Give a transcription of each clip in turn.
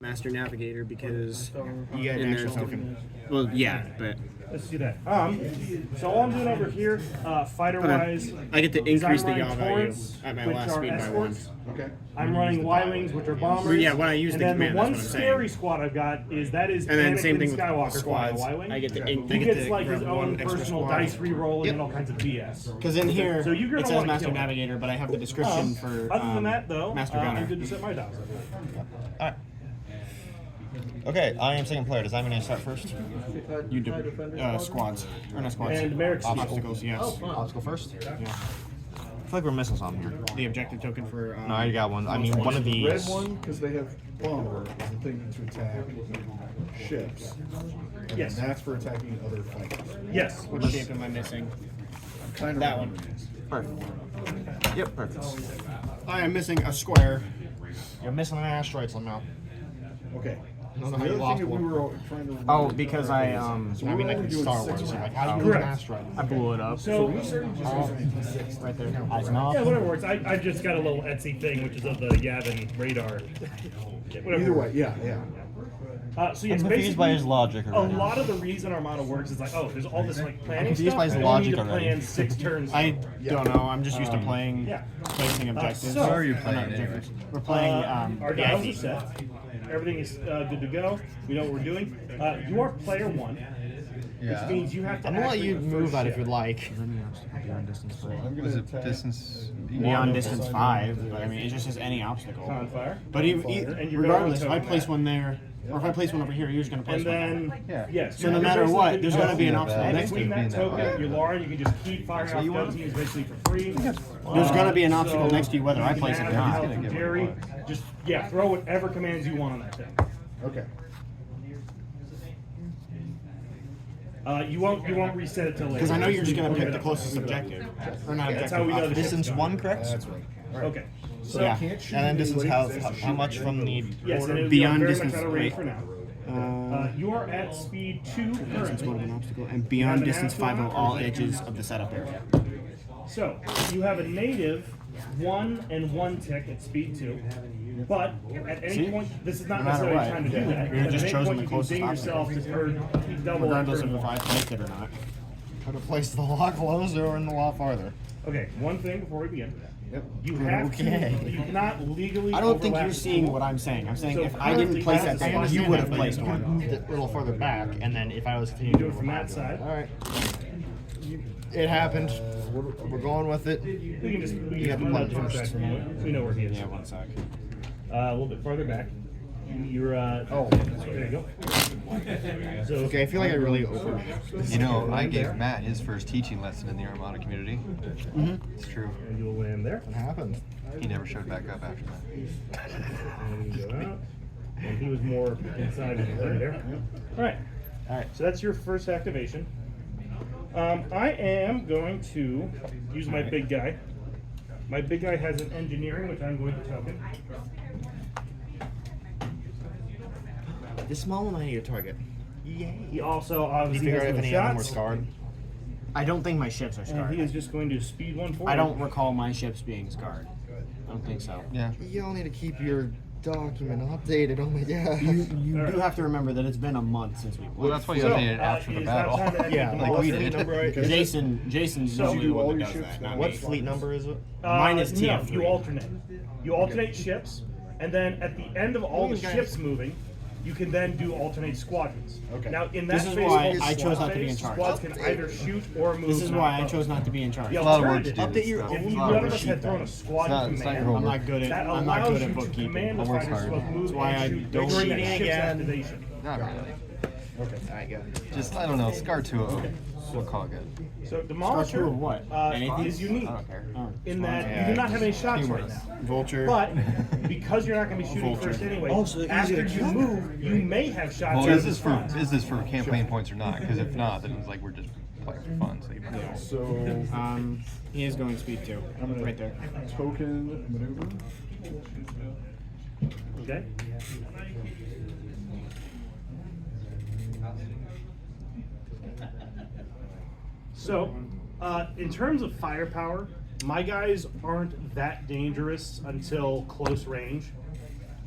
Master Navigator because You got an in extra there's token. well, yeah, but Let's do that. So all I'm doing over here, fighter-wise, I get to is I'm increase the running yaw value Torrents, at my which last are speed by one. escorts. Okay. I'm running Y-wings, which are bombers. Yeah, when I use and the then command, the one that's what I'm scary saying. squad I've got is And then same Anakin thing with Skywalker flying a squads. Y-wing. I get to He I get gets to like his grab own one extra personal squad. dice re-rolling and all kinds of BS. Because in here So you're gonna it says wanna Master kill him. Navigator, but I have the description for Other than that, though, Master I'm Gunner. good to set my dials. Alright. Okay, I am second player. Does that mean I start first? You do squads or not squads? And Merrick's obstacles. Yes. Obstacle first? Yeah. I feel like we're missing something here. The objective token for. No, I already got one. I mean, one of Red these. one, because they have bomber, is a thing to attack ships. Yes. And that's for attacking other fighters. Yes. What shape am I missing? Kind of That one. Perfect. Yep, perfect. I am missing a square. You're missing an asteroid somehow. Okay. don't So know how the you other lost thing that we one. were trying to Oh, because I mean, like only in doing Star 6 Wars. rounds. Like, how do you use Correct. an asteroid? I blew it up. So we started just using D6. Right there. Eyes and off. yeah, whatever works. I just got a little Etsy thing, which is of the Yavin radar. Whatever Either way, works. yeah, yeah. So yeah, I'm it's confused by basically his logic a already. lot of the reason Armada works is like, oh, there's all this like planning confused stuff. by his I don't logic need to already. plan 6 turns. I don't know. I'm just used to playing yeah. placing objectives. so- What are you Or not playing objectives. We're playing our the dials are IP. set. Everything is good to go. We know what we're doing. You are player 1, which means you have to. I'm gonna let activate you the move first that if ship. you'd like. I'm gonna Was it attack distance? Beyond distance 5, but I mean it just says any obstacle. On fire. But And you're regardless, if going I to place that. one there, or if I place one over here, you're just gonna place And one. then, yes. So no matter what, there's gonna be an Yeah, obstacle that- next to Between you. that that way. token, your Lauren, you can just keep firing off gun teams basically for free. There's gonna be an obstacle next to you whether I place it or not. gonna give it Jerry, one. just throw whatever commands you want on that thing. Okay. You won't reset it till later. Because I know you're just gonna pick the closest objective, or not That's objective. how we know the obstacle. Distance ship's 1, correct? That's right. Okay. So Yeah. Can't shoot And then distance anybody, how much from the yes, and Beyond very distance, much out of range wait. for now. You are at speed 2 Distance 1 of currently. an obstacle, and beyond distance 5 of all edges of the setup area. So you have a native 1 and 1 tick at speed 2. But at any See? point, this is not No matter necessarily what, time to do that. you're At just any chosen point, the you can closest ding yourself to double. Regardless of turn if I placed it or not. Could have placed the lot closer or in the lot farther. Okay, one thing before we begin. Yep. You have Okay. to. You cannot legally. I don't think overlap you're the seeing tool. what I'm saying. I'm saying So if I didn't place that currently, thing, you would have placed You one. moved it a little further back, and then if I was You continuing do to it from move that back, side. all right. It happened. We're going with it. We can just. We You can have to move play that to the first. side for a moment. We know where he is. Yeah, 1 sec. A little bit farther back. You're. Oh. There you go. So Okay, I feel like I really over. You know, I gave Matt his first teaching lesson in the Armada community. It's true. And you'll land there. What happened? He never showed back up after that. And you go out. And he was more inside of the there. All right. All right. So that's your first activation. I am going to use my big guy. My big guy has an engineering, which I'm going to token. This small one I need a target. Yay. He also Do you obviously figure out has if no any of them were shots. scarred? I don't think my ships are And scarred. he is just going to speed 1 forward. I don't recall my ships being scarred. I don't think so. Yeah. Y'all need to keep your document updated. Oh my god. You do have to remember that it's been a month since we Well, played. that's why you So, updated it after it the is now battle. time to activate Yeah, the like we monster. did. Number right. Jason's So- usually do the all one that your does ships that. now? Not What me. fleet number is it? Mine is No, TF3. you alternate. You alternate ships, and then at the end of all the Okay. ships moving, you can then do alternate squadrons. Okay. Now, in that This is phase why called I chose squad not to be in phase, charge. Squads can either shoot or move. This is why I not chose not to be in charge. The A lot of work to alternative, do. Update your Stuff. if own you A lot of ever work. had thrown a squad It's not your command, homework. I'm not good at that I'm not allows good you at to bookkeeping. command the Homework's fighters to hard. both move That's why I and shoot don't during that cheating ship's again. activation. Not really. Okay. Alright, go. Just, I don't know, Scar 2 we'll call it good. So Star 2 Demolisher of what? Anything? is unique I don't care. Oh, in that Yeah, you do not have any shots right humorous. now. Vulture. But because you're not going to be shooting Vulture. first anyway, Oh, so they're after easy to you kill. move, you may have shots. Well, out is the this for front. campaign points or not? Because if not, then it's like we're just playing for fun. So you might as well. So He is going speed 2. I'm gonna Right there. token maneuver. Okay. So, in terms of firepower, my guys aren't that dangerous until close range.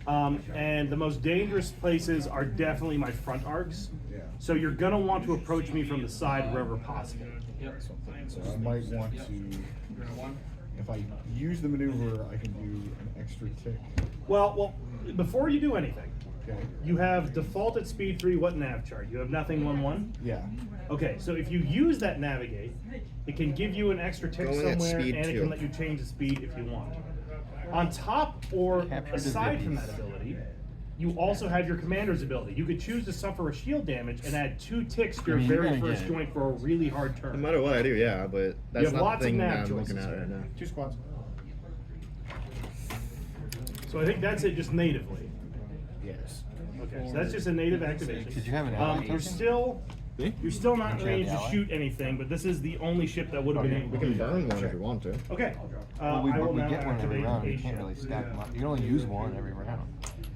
And the most dangerous places are definitely my front arcs. So you're gonna want to approach me from the side wherever possible. So I might want to, if I use the maneuver, I can do an extra tick. Well, before you do anything, Okay. you have default at speed 3. What nav chart? You have nothing 1-1. Yeah. Okay, so if you use that navigate, it can give you an extra tick Going at somewhere, speed and it 2. can let you change the speed if you want. On top or Capture aside from disease. that ability, you also have your commander's ability. You could choose to suffer a shield damage and add 2 ticks to your mean, you're very gonna first get- joint for a really hard No turn. matter what I do, yeah, but that's have not lots the of thing nav that I'm choices looking at here. right now. 2 squads. So I think that's it just natively. Yes. Okay, so that's just a native activation. Did you have an ally You're token? still not Don't you have range the to ally? shoot anything, but this is the only ship that would have been able We to can do that. burn one if we want to. Okay. Well, we I will now get one every activate round. a You can't ship. really stack them up. You can only use one every round.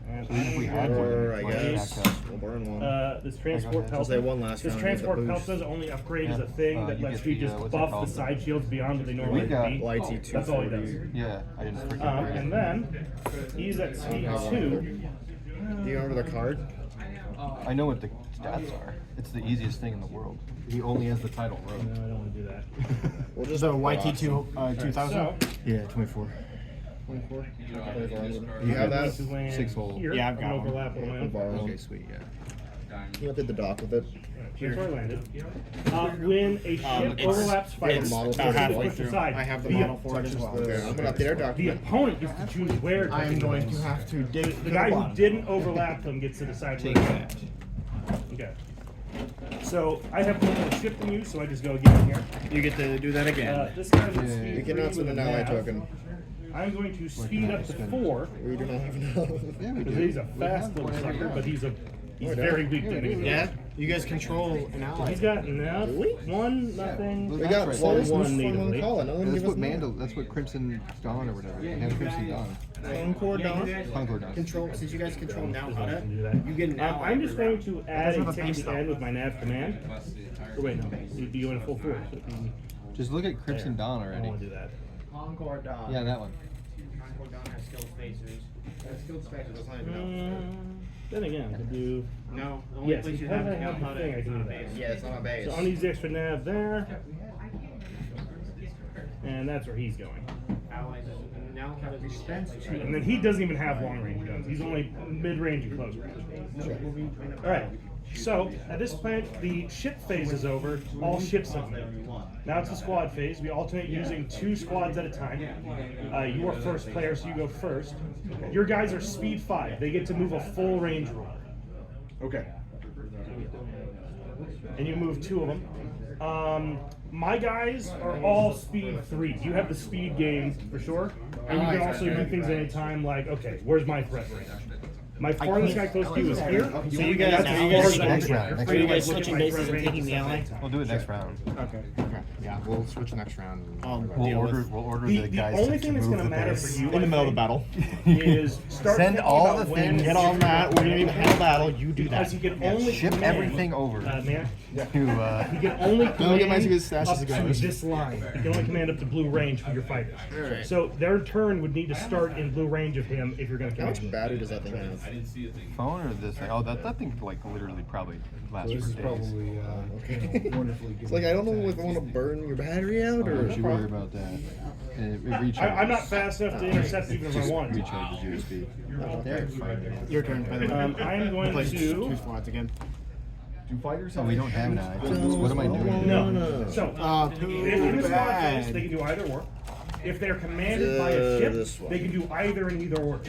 And So even if we had one, Or I one guess stacked up. we'll burn one. This transport I'll pelt. say one last This round with transport the pelt boost. does only upgrade as Yeah. a thing that You lets get you the, just what's it buff the called? side shields beyond what they normally got would be. YT That's all he does. 240. Yeah, I just freaking And then he's at speed 2. Do you remember the card? I know what the stats are. It's the easiest thing in the world. He only has the title No, road. I don't want to do that. We'll just The YT2 2000. So, Yeah, 24. 24. You have that? to land 6 hole. here. Yeah, I've got I'm one. overlap on my We'll own. borrow one. Okay, sweet, yeah. You did the dock with it. Here's where I landed. When a ship it's- overlaps fighters, it's it's about halfway pushed through. aside. I have the The- model for it as well. Okay, I'm gonna update our The document. opponent gets to choose where. I am to going go. to have to dig The guy who didn't overlap them gets to decide where to go. Okay. So I have one more ship than you, so I just go again here. You get to do that again. This guy's at Yeah. speed You cannot 3 send with an a ally nav. token. I'm going to speed up to 4 We do not have enough. Yeah, we because do. he's a We fast have little one every sucker, round. but he's Oh, very weak to enemies. Yeah, you guys control an ally. He's got enough. Do we? 1, nothing. Look, We that's got right. one That's one from natively. Call. Another one That's give us what more. Mandel. That's what Crimson Dawn or whatever. They have Crimson Dawn. Concord Dawn. Concord Dawn. Control, since you guys control now, Doesn't let him do that. you get an ally. I'm just every going round. to add doesn't a have a tick base at the end with my nav command. Or wait, no. You'd be going full force. Just look at Crimson Dawn I don't already. want to do that. Concord Dawn. Yeah, that one. Concord Dawn has skilled spacers. Skilled specters, that's not even enough. Then again, I could do. No, the only Yes, place you because have I to have the know thing, I can do that. Yeah, it's not a base. So I'm gonna use the extra nav there. And that's where he's going. allies. Now have to spend And then he doesn't even have long range guns. He's only mid range and close range. Alright. So at this point the ship phase is over. All ships have moved. Now it's the squad phase. We alternate using 2 squads at a time. You are first player, so you go first. Your guys are speed 5. They get to move a full range ruler. Okay. And you move 2 of them. My guys are all speed 3. You have the speed game for sure. And you can also do things at any time like, okay, where's my threat range? My farthest guy close to you is here. So you guys, That's are as you far guys, as I next can round, get. next are you Like, guys look at switching my bases threat and range taking the ally? We'll do it next round. Okay. Yeah. We'll switch next round. We'll Deal order. with- We'll order The, the the guys only to thing that's move going to the matter base. for you In the middle of the I battle. think, is start Send thinking all about the when things. Get on that. We're gonna even handle battle. You do because that. he can only Ship command, everything over man. to. He can only get my command good stashes up to going. this line. He can only command up to blue range for your fighters. Alright. So their turn would need to start in blue range of him if you're going to How much command. battery does that thing have? Phone or this thing? Oh, that thing like literally probably lasts So this for is days. probably Okay. wonderfully good. It's like I don't know if I want to burn your battery out or. Don't you worry about that. It recharges. I'm not fast enough to intercept even if I want to. Recharges your speed. There. Your turn, by the way. I'm going Place 2 to. squads again. Do fighters Oh, have we don't have an eye. What am I doing? No. So, Too in the squad bad. phase, they can do either or. If they're commanded by a ship, this one. they can do either and either or.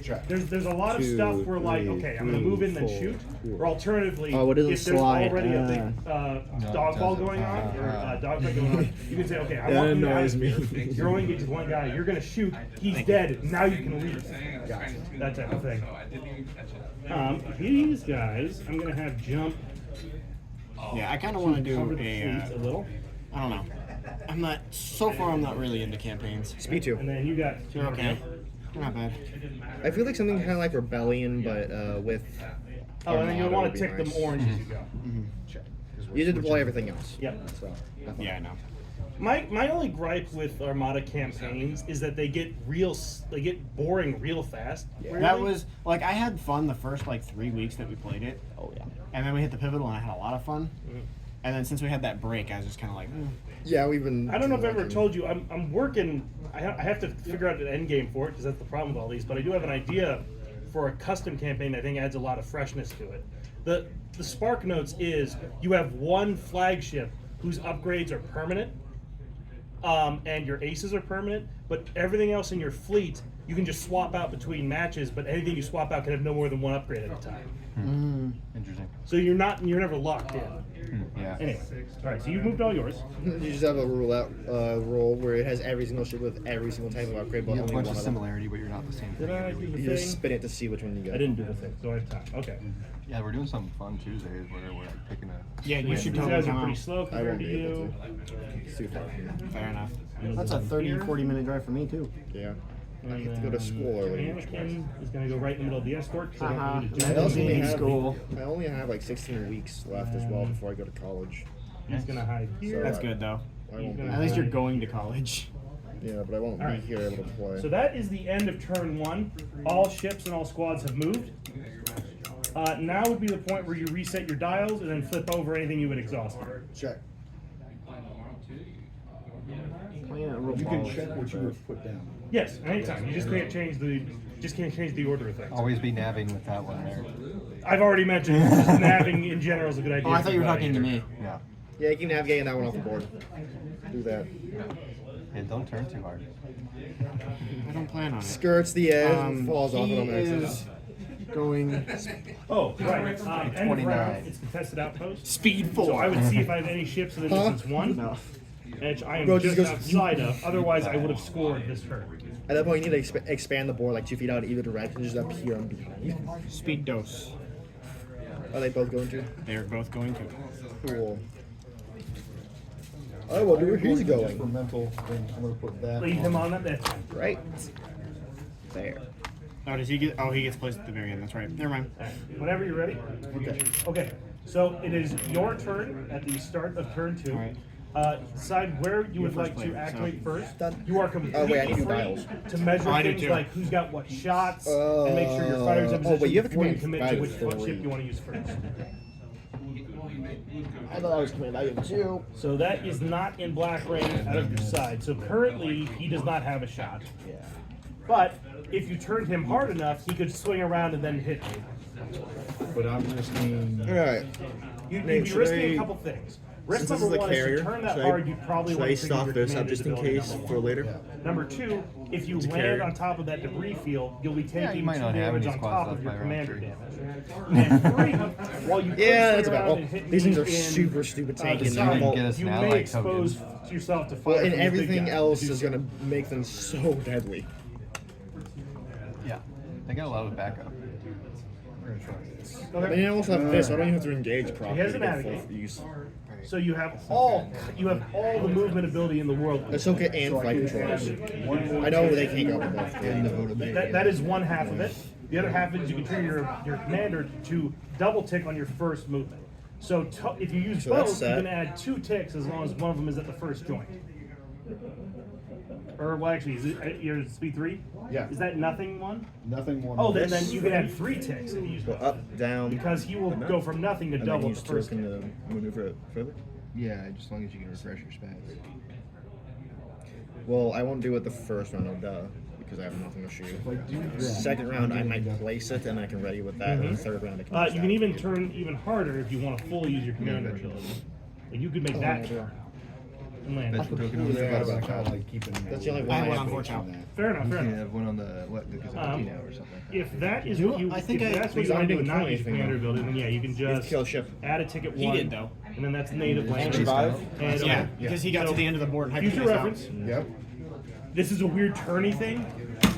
Check. There's a lot of 2, stuff where like, 3, okay, I'm gonna move in then 4, shoot, 2. or alternatively, Oh, it doesn't if there's slide. already a big No, dog it ball doesn't. going on or dog fight going on, you can say, okay, I That want you out annoys of me. here. You're only getting one guy. You're gonna shoot. He's dead. Now you can leave. That type of thing. These guys, I'm gonna have jump Yeah, I kind of want to do cover the a. fleet a little, I don't know. I'm not. So far, I'm not really into campaigns. Speed 2. and then you got. You're okay. You're not bad. I feel like something kind of like Rebellion, but with. Oh, and then you'll Armada want would to be tick nice. them orange as you go. check? 'Cause we're You did deploy switching. everything else. Yep. So. Yeah, I know. My only gripe with Armada campaigns is that they get boring real fast. That was like I had fun the first like 3 weeks that we played it. Oh yeah. And then we hit the pivotal and I had a lot of fun. And then since we had that break, I was just kind of like, Yeah, we've been. I don't know if I've ever told you, I'm working. I have to figure out an end game for it because that's the problem with all these. But I do have an idea for a custom campaign that I think adds a lot of freshness to it. The Spark Notes is you have one flagship whose upgrades are permanent, and your aces are permanent, but everything else in your fleet you can just swap out between matches. But anything you swap out can have no more than one upgrade at a time. Interesting. So you're never locked in. Yeah. Anyway, all right. So you've moved all yours. You just have a roll where it has every single ship with every single type of upgrade, but You have a only bunch one of of them. similarity, but you're not the same Did thing. I do the You thing? just spin it to see which one you get. I didn't do the thing, so I have time. Okay. Yeah, we're doing something fun Tuesdays where we're like picking a. yeah, you should These totally guys come are pretty out. slow I compared won't to be able you. to. It's too far from me. Fair enough. That's a 30, 40-minute drive for me too. Yeah. I have to go to school early. Anakin is going to go right in the middle of the escort. So I don't need to do I anything. also only in have school. I only have like 16 weeks left as well before I go to college. He's going to hide here. That's good though. I won't be. gonna- At least you're going to college. Yeah, but I won't Alright. be here able to play. So that is the end of turn one. All ships and all squads have moved. Now would be the point where you reset your dials and then flip over anything you would exhaust. Check. Playing a real You can ball. check what you would put down. Yes, anytime. You just can't change the order of things. Always be nabbing with that one there. I've already mentioned just nabbing in general is a good idea. Oh, I thought you were for talking to everybody. me. Yeah. Yeah, you can navigate that one off the board. Do that. Yeah, don't turn too hard. I don't plan on it. Skirts the edge, falls off He it on the is exit. going Oh, right. End of 29. round, it's contested outpost. speed 4. So I would see if I have any ships in the Huh? distance one, No. which I am Bro, just just goes- outside of. Otherwise, I would have scored this turn. At that point, you need to expand the board like 2 feet out in either direction, just up here and behind. Speed dose. Are they both going to? They're both going to. Cool. I wonder where he's Just for going. mental thing, I'm gonna put that. Leave him on that. That's fine. Right. There. Oh, does he get? Oh, he gets placed at the very end. That's right. Never mind. All right. Whenever you're ready. Okay. Okay. So it is your turn at the start of turn 2. All right. Decide where you would You're like first to player, activate so- first. Done. You are completely Oh, wait, I need to do free dials. to measure Oh, I do things too. like who's got what shots and make sure your fighters have oh, wait, you have a before you command commit value to of what 3. ship you want to use first. I thought I was command value of 2. So that is not in black range out of your side. So currently he does not have a shot. Yeah. But if you turned him hard enough, he could swing around and then hit you. But I'm risking. Alright. You'd Nate, be should risking I- a couple things. Risk Since this number is a one is carrier, to turn that should hard, you probably should want I to trigger stock your this up commander's just in ability, case number for one. later? Number 2, if you It's a land carrier. on top of that debris field, you'll be you taking might 2 not have damage any on squads top left of your by round commander 3. damage. And 3, while you could Yeah, swing that's about. around Oh, and hit these things me are in, super stupid the tank and side, can normal. get us you an may ally expose token. yourself to fire Well, from and the big everything guy. else Do is so. gonna make them so deadly. Yeah. They got a lot of backup. We're gonna try this. I mean, I also have this. I don't even have to engage properly. has to an get navigate. full use. So you have all the movement ability in the world. Ahsoka and flight control. I know they can't go above 3. That is one half of it. The other half is you can trigger your commander to double tick on your first movement. So if you use So that's both, you set. can add 2 ticks as long as one of them is at the first joint. Or well, actually, is it your speed 3? Yeah. Is that nothing one? Nothing more. Oh, than then this. you can add 3 ticks if you use Go both. up, down, Because he will go from nothing to and then double use the first. token to maneuver it further. Yeah, just as long as you can refresh your spats. Well, I won't do it the first round, duh, because I have nothing to shoot. If I do that, Second round, I might place it, and I can ready with that. And the third round, I can. use You can that. even turn even harder if you want to fully use your commander ability. Like you could make that turn and land. Veteran token on Yeah, the but I bottom. kind of like keeping. That's the only I one have I one have on to Forge out. Fair enough. You Fair can enough. have one on the what because of now or something like that. If that is Do what it? you, I think if I- that's what because you I want to do didn't and not kill use your anything, commander though. ability, then yeah, you can You have just to kill a ship. add a ticket He 1. did though. And then that's native land. Survive? And, Yeah, because he got to the end of the board and hyped Future this out. reference. Yep. This is a weird turny thing.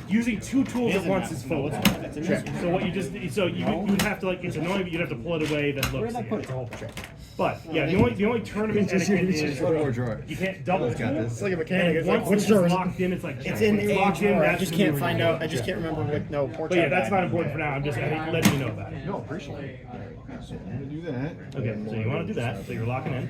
Using 2 tools at once is No, foolish. that's in this. So what you just you would have to like it's annoying, but you'd have to pull it away. That looks. did I put it? It's a whole thing. But yeah, the only tournament etiquette is One more drawer. you can't double Someone's got tool. this. It's like a mechanic. It's like, Once what's it's yours? locked in, it's like It's in check. a Locked in, drawer. I that's just when can't you find reroll. out. I just can't remember what. No, pork But yeah, chop that's bag. not important for now. I'm just letting you know about it. No, appreciate it. Alright, so I'm gonna do that. Okay, so you want to do that. So you're locking in.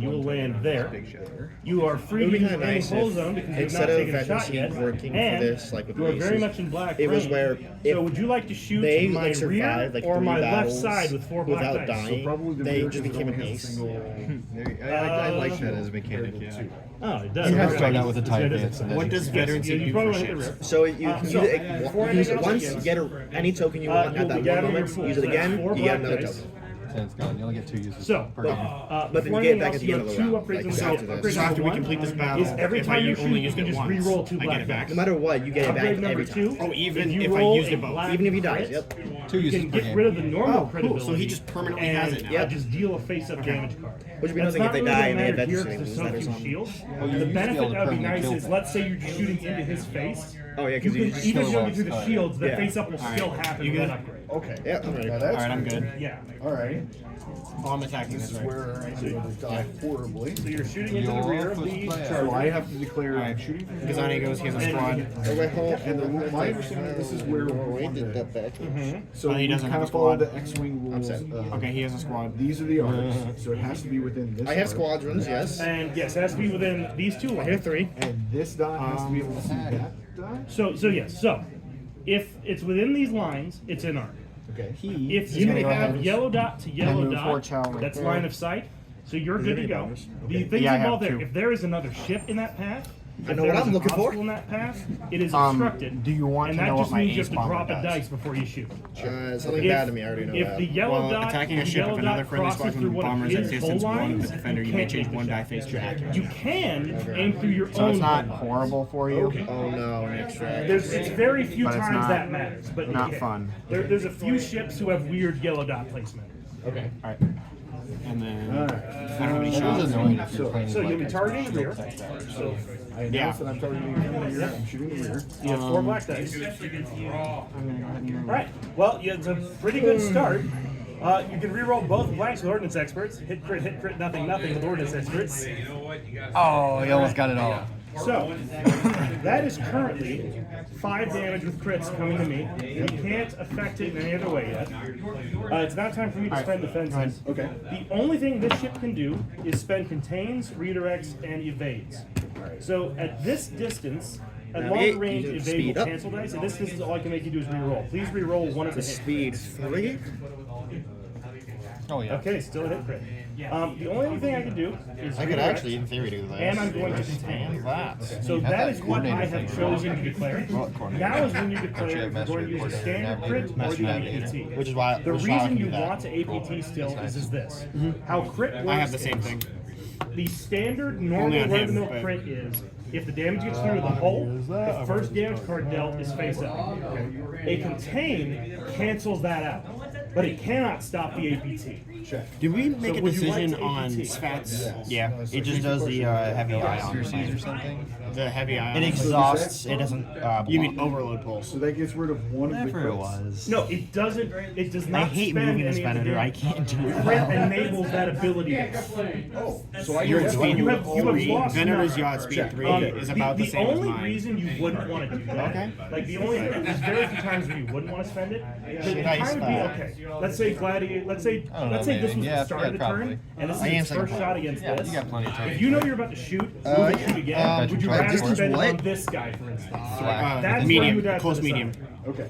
You will land there. Big shot. You are free It would to be use kinda any nice whole if zone because you've instead not of taken a shot Fantasy yet. working for And this, like with you are the very aces, much in black. it was range. where if So would you like to shoot they my like survived rear like or 3 my left battles side with 4 black without dice? dying, Probably the they rear just because became it an only has a ace. single. I like that as a mechanic, yeah. Oh, it does. You have to Okay. start out with a tie It is advance. and then What you- does veterans you do probably for want to hit the ships? rear. So you can So, use it before use it anything else once, begins, you get any token you want you'll at that be one gathering moment, your use it full again, set, 4 you get black another dice. token. And it's gone. You only get 2 uses So, per but game. But then before you get anything back else, at the you end have of the 2 round, upgrades like in the after field. this. Upgrade So after we number complete this one battle, is every if time I you only shoot, used you it just once, re-roll 2 I black get it back. dice. No matter what, you get it back Upgrade number every 2. time. Oh, even you if I roll used a it both. black Even if he crit, dies, yep. 2 You uses can per get game. rid of the normal Oh, crit cool. So he ability just permanently and has it now. Yep. just deal a face-up damage card. Which would be That's nothing if not they really die gonna and they matter advance here to because lose there's that so or few something. shields. you The used to be benefit able to that would be permanently nice kill is, them. let's say you're shooting into his face. Oh yeah, You because can, you even kill shooting once, through the alright. shields, the Yeah. face-up will still happen You with good? that upgrade. Okay. Yeah, I'm ready. Now that's Alright, I'm good. good. Yeah. Alright. Oh, I'm attacking This this is right. where I just die horribly. So you're shooting into the Your rear of first the player. So charger. I have to declare I'm Alright. shooting from Because on he goes, he has a squad. Oh, wait, hold And the, my understanding, this is where we did that back. So Oh, he we doesn't kind have of a follow squad. the X-wing rules. set. Okay, he has a squad. These are the arcs, so it has to be within this. I have arc. squadrons, yes. And yes, it has to be within these 2 I have lines. 3. And this dot has to be able to see that dot. So yes, so if it's within these lines, it's in arc. Okay. If you gonna go have ahead yellow dot to yellow move forward, dot, chow right that's there. line of sight. So you're good to any go. bonus? The Okay. things Yeah, I have involved there, 2. if there is another ship in that path, I if know there what is I'm an looking for. obstacle in that path, it is Um, obstructed. do you want and to that know just what my means you have ace to bomber drop a does? dice before you shoot. Something If- bad to me, I already know if that. the yellow While dot, attacking a the ship, yellow if another dot friendly crosses squadron through of one of bombers at his distance hull one lines, with the defender, you may can't change make the one shot. die face to accurate. You can aim through your So own it's not hull lines. horrible for you. Oh no, an extract. It's very few But it's times not- that matters, but not you can. fun. There's a few ships who have weird yellow dot placement. Okay. Alright. And then Alright. I don't have any It shots. is annoying if you're playing So you'll be like targeting the rear. So I announce Yeah. that I'm targeting the rear. I'm shooting the rear. You have 4 black dice. I'm gonna go ahead and move. Right. Well, yeah, it's a pretty good start. You can re-roll both blanks with ordnance experts. Hit, crit, nothing with ordnance experts. Oh, he almost got it all. So, that is currently 5 damage with crits coming to me. You can't affect it in any other way yet. It's now time for me to spend defenses. Okay. The only thing this ship can do is spend contains, redirects, and evades. So at this distance, at Navigate, long range, you can evade speed will up. cancel dice. At this distance, all I can make you do is re-roll. Please re-roll one of the The hits. speed 3. Oh yeah. Okay, still a hit crit. The only other thing I can do is I could redirect, actually, in theory, do this. and I'm going to contain. So You have that that is what I coordinator have thing. chosen to declare. Now is when you declare Don't you if have you're going to use a master standard coordinator, crit or master the navigator? APT. Which is why The which is why I reason can you do that. want to APT still is this. How crit works I have the same is thing. the standard Only normal on run-of-the-mill him, but- crit is if the damage gets through the hull, the first damage card dealt is face up. A contain cancels that out, but it cannot stop the APT. Did we make a would you like decision to on APT? Svats? Yeah, it just does the heavy ion. Accuracies or something. The heavy ion. It exhausts. It doesn't. You mean block. overload pulse? So that gets rid of one of the Whatever it crits. was. No, it doesn't. It does not I hate spend moving this any of the Venator. I damage. can't do it. Crit enables that ability. Oh, so I Your can speed You have 3. lost Venator's enough. yacht speed 3 Um, is about the same as only mine. reason you wouldn't want to do that, Okay. like the only, there's very few times where you wouldn't want to spend it. The Should I time would be spend? okay. Let's say Gladiator. Let's say I don't know, this was maybe. the Yeah, start yeah, of the probably. turn, and this I is am his second first point. shot against Yeah, this. you got plenty of time. If you know you're about to shoot, move it, shoot again. Would you try rather to spend it what? on this guy, for instance? Thwack. That's what medium, you would have to close decide. medium. Okay.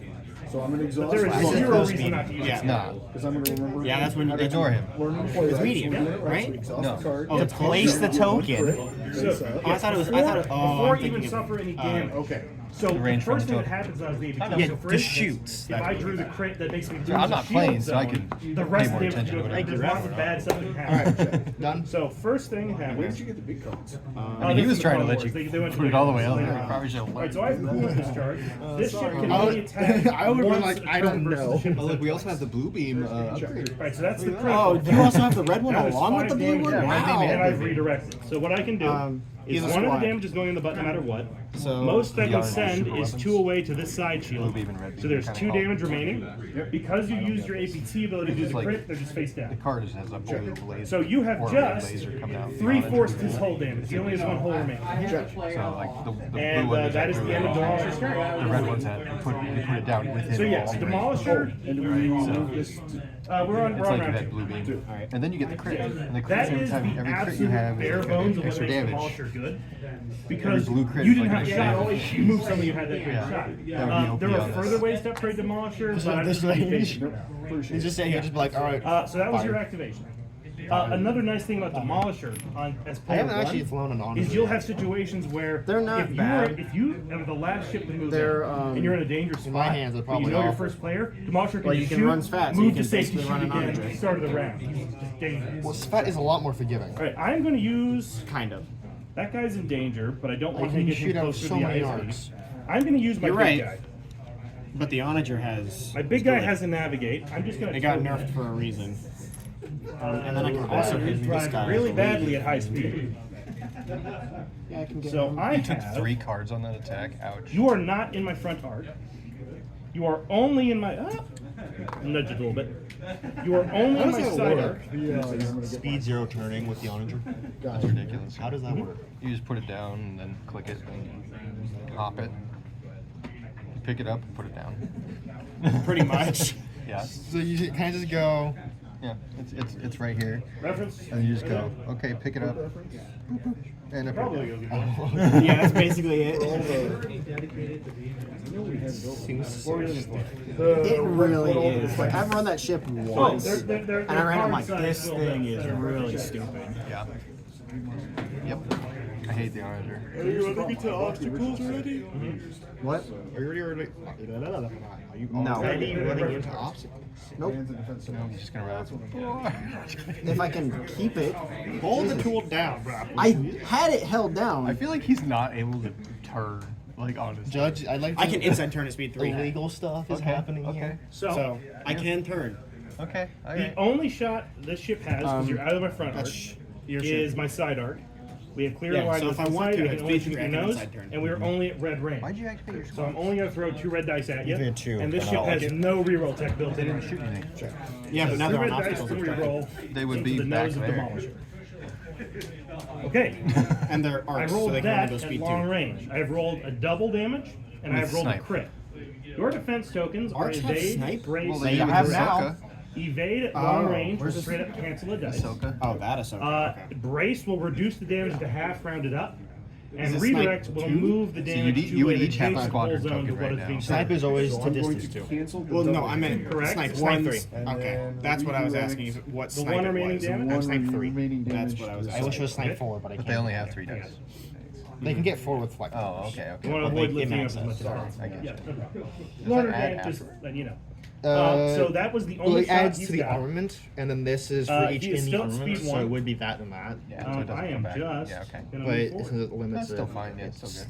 So I'm gonna exhaust. There is I said zero close reason medium. not to use Yeah. it. Nah. Because I'm gonna remember. Yeah, that's when you Ignore him. Learn to play It's that. medium, So we're gonna- right? so exhaust No. the card. Oh, To place the token. Face up. Oh, I thought it was. I thought it. Oh, Before I'm even thinking suffer any damage. Okay. So the range from first the thing that token. happens now is the APT. Yeah, So for just instance, shoots. if I drew the crit that makes me lose I'm the not shield playing, so I zone, can the rest pay of more the attention to damage whatever there's you're lots of bad stuff that All happens. right. Done. So first thing Where happens. did you get the big cards? I mean, he this was is trying to the let Clone you Wars. They went to put it the all the way Clone out there. Wars. You probably should have Alright, learned. so I have movement discharge. This ship can I only would- attack I would be once like, a I turn don't versus know. the ship. Oh, look, we also have the blue beam upgrade. Alright, so that's the crit. Oh, do you also have the red one That is along with 5 the blue damage one? and Wow. I've redirected. So what I can do He's is a one of the squad. damage is going in the butt no matter what. So Most I can Beyond send super is weapons. 2 away to this side shield. Blue beam and red So beam there's kinda 2 help. damage remaining. Because you used your APT ability to do It's the like- crit, they're just face The down. card just has a blue laser. So you have or a red just laser coming out. 3/4 his hull damage. He only has 1 hull remaining. So like the And blue one that is blue the end of laser. Demolisher's turn. The red one's that you put it down within. So yes, all range. Demolisher. And we Right, so- move this to We're on It's round like you had 2. blue beam, and then you get the crit. And the crit, That every is the time every crit you absolute have bare is bones of what extra makes damage. Demolisher good. Because blue crit you is didn't like have a a shot. damage. You moved something, you had that great Yeah. shot. That would be There OP are on further this. ways to upgrade Demolisher, but I'm this just being range? patient. he's just saying he'll just be like, all right. So that was fire. your activation. Another nice thing about Demolisher as I player haven't actually one flown an Armada is you'll yet. have situations where They're not if bad. if you are the last ship to move They're, in, and you're in a dangerous spot, in my hands, they're but you probably know you're awful. first player, Demolisher can Well, you just can shoot, run fast, so move you can to safety, basically shoot run an again, Armada. start of the round. He's just dangerous. Well, Svet is a lot more forgiving. All right, I'm going to use Kind of. that guy's in danger, but I don't want can to get shoot him out close to so the many ivory. arcs. I'm going to use my You're big right. guy. But the Onager has. My big guy has a navigate. I'm just going to. It got nerfed for a reason. And then I can also hit this drive guy. really badly at high speed. Yeah, I can get So him. I Took have. 3 cards on that attack. Ouch. You are not in my front arc. You are only in my. Nudge it a little bit. You are only in my side arc. Speed 0 turning with the Onager. That's ridiculous. How does that work? You just put it down and then click it and hop it. Pick it up and put it down. Pretty much. Yeah. So you kind of just go. Yeah. It's right here. Reference? And you just go, okay, pick it up. Boop, boop, and up Probably it goes goes. good. Yeah, that's basically it. It really is. Like, I've run that ship once, they're and I ran it I'm like, card this size thing build-ups is that are really check. stupid. Yeah. Yep. I hate the Onager. Are you running into obstacles already? What? Are you already? Are you No. already running into obstacles? Nope. I'm just gonna run. If I can keep it. Hold the tool down, bro. I had it held I down. feel like he's not able to turn, like, honestly. Judge, I'd like to. I can inside turn at speed 3. Illegal stuff is Okay, happening okay. here. So, I can turn. Okay. The Okay. only shot this ship has, because you're out of my front arc, That's your is ship. my side arc. We have clear Yeah, line so with if I the want side, to, I it's can only speed shoot 3, your I can nose, inside turn. and we're only at red range. Why'd you activate your So I'm only going to throw 2 red dice at you, Give me a 2, and this and ship I'll has like it. no reroll tech built in. shoot anything? Yeah, but now 2 they're on red dice obstacles. to obstructed. reroll They would into be the back nose of there. Demolisher. Okay, And they're I arcs, so rolled they can only that go at speed long 2. range. I have rolled a double damage, and I With have rolled snipe. a crit. Your defense tokens are Arcs have evade, snipe? brace, Well, They they and have direct. now. Evade at long Oh, range will where's straight up cancel a dice. Ahsoka. Oh, that is so okay. Brace will reduce the damage to half, rounded up. And Is it snipe redirect will 2? move the So damage you'd- to you would an each have a adjacent squadron pull zone token to what right is now. being Snipe done. is always So to I'm going distance to 2. cancel the Well, no, double I meant damage. Correct. snipe Snipe 1. 3. And Okay, then that's what I was remaining asking. Is what The snipe one it remaining was. damage? I'm snipe 3. remaining That's damage what I to was the I wish it asking. was snipe Okay. 4, but I But can't. they only have 3 dice. They can get 4 with flex. Oh, okay, You okay. want to But avoid they lifting give up as much as access. possible. I get Yeah, you. no problem. Does Learner that add game, just afterward? letting you know. Uh, So that was the Well, only it shot adds he's to the got. armament, and then this is for He each is in the still at armament, speed so 1. it would be that and that. Yeah, so it doesn't I come am back. just Yeah, okay. gonna But move since forward. it limits That's still it, fine, yeah, it's still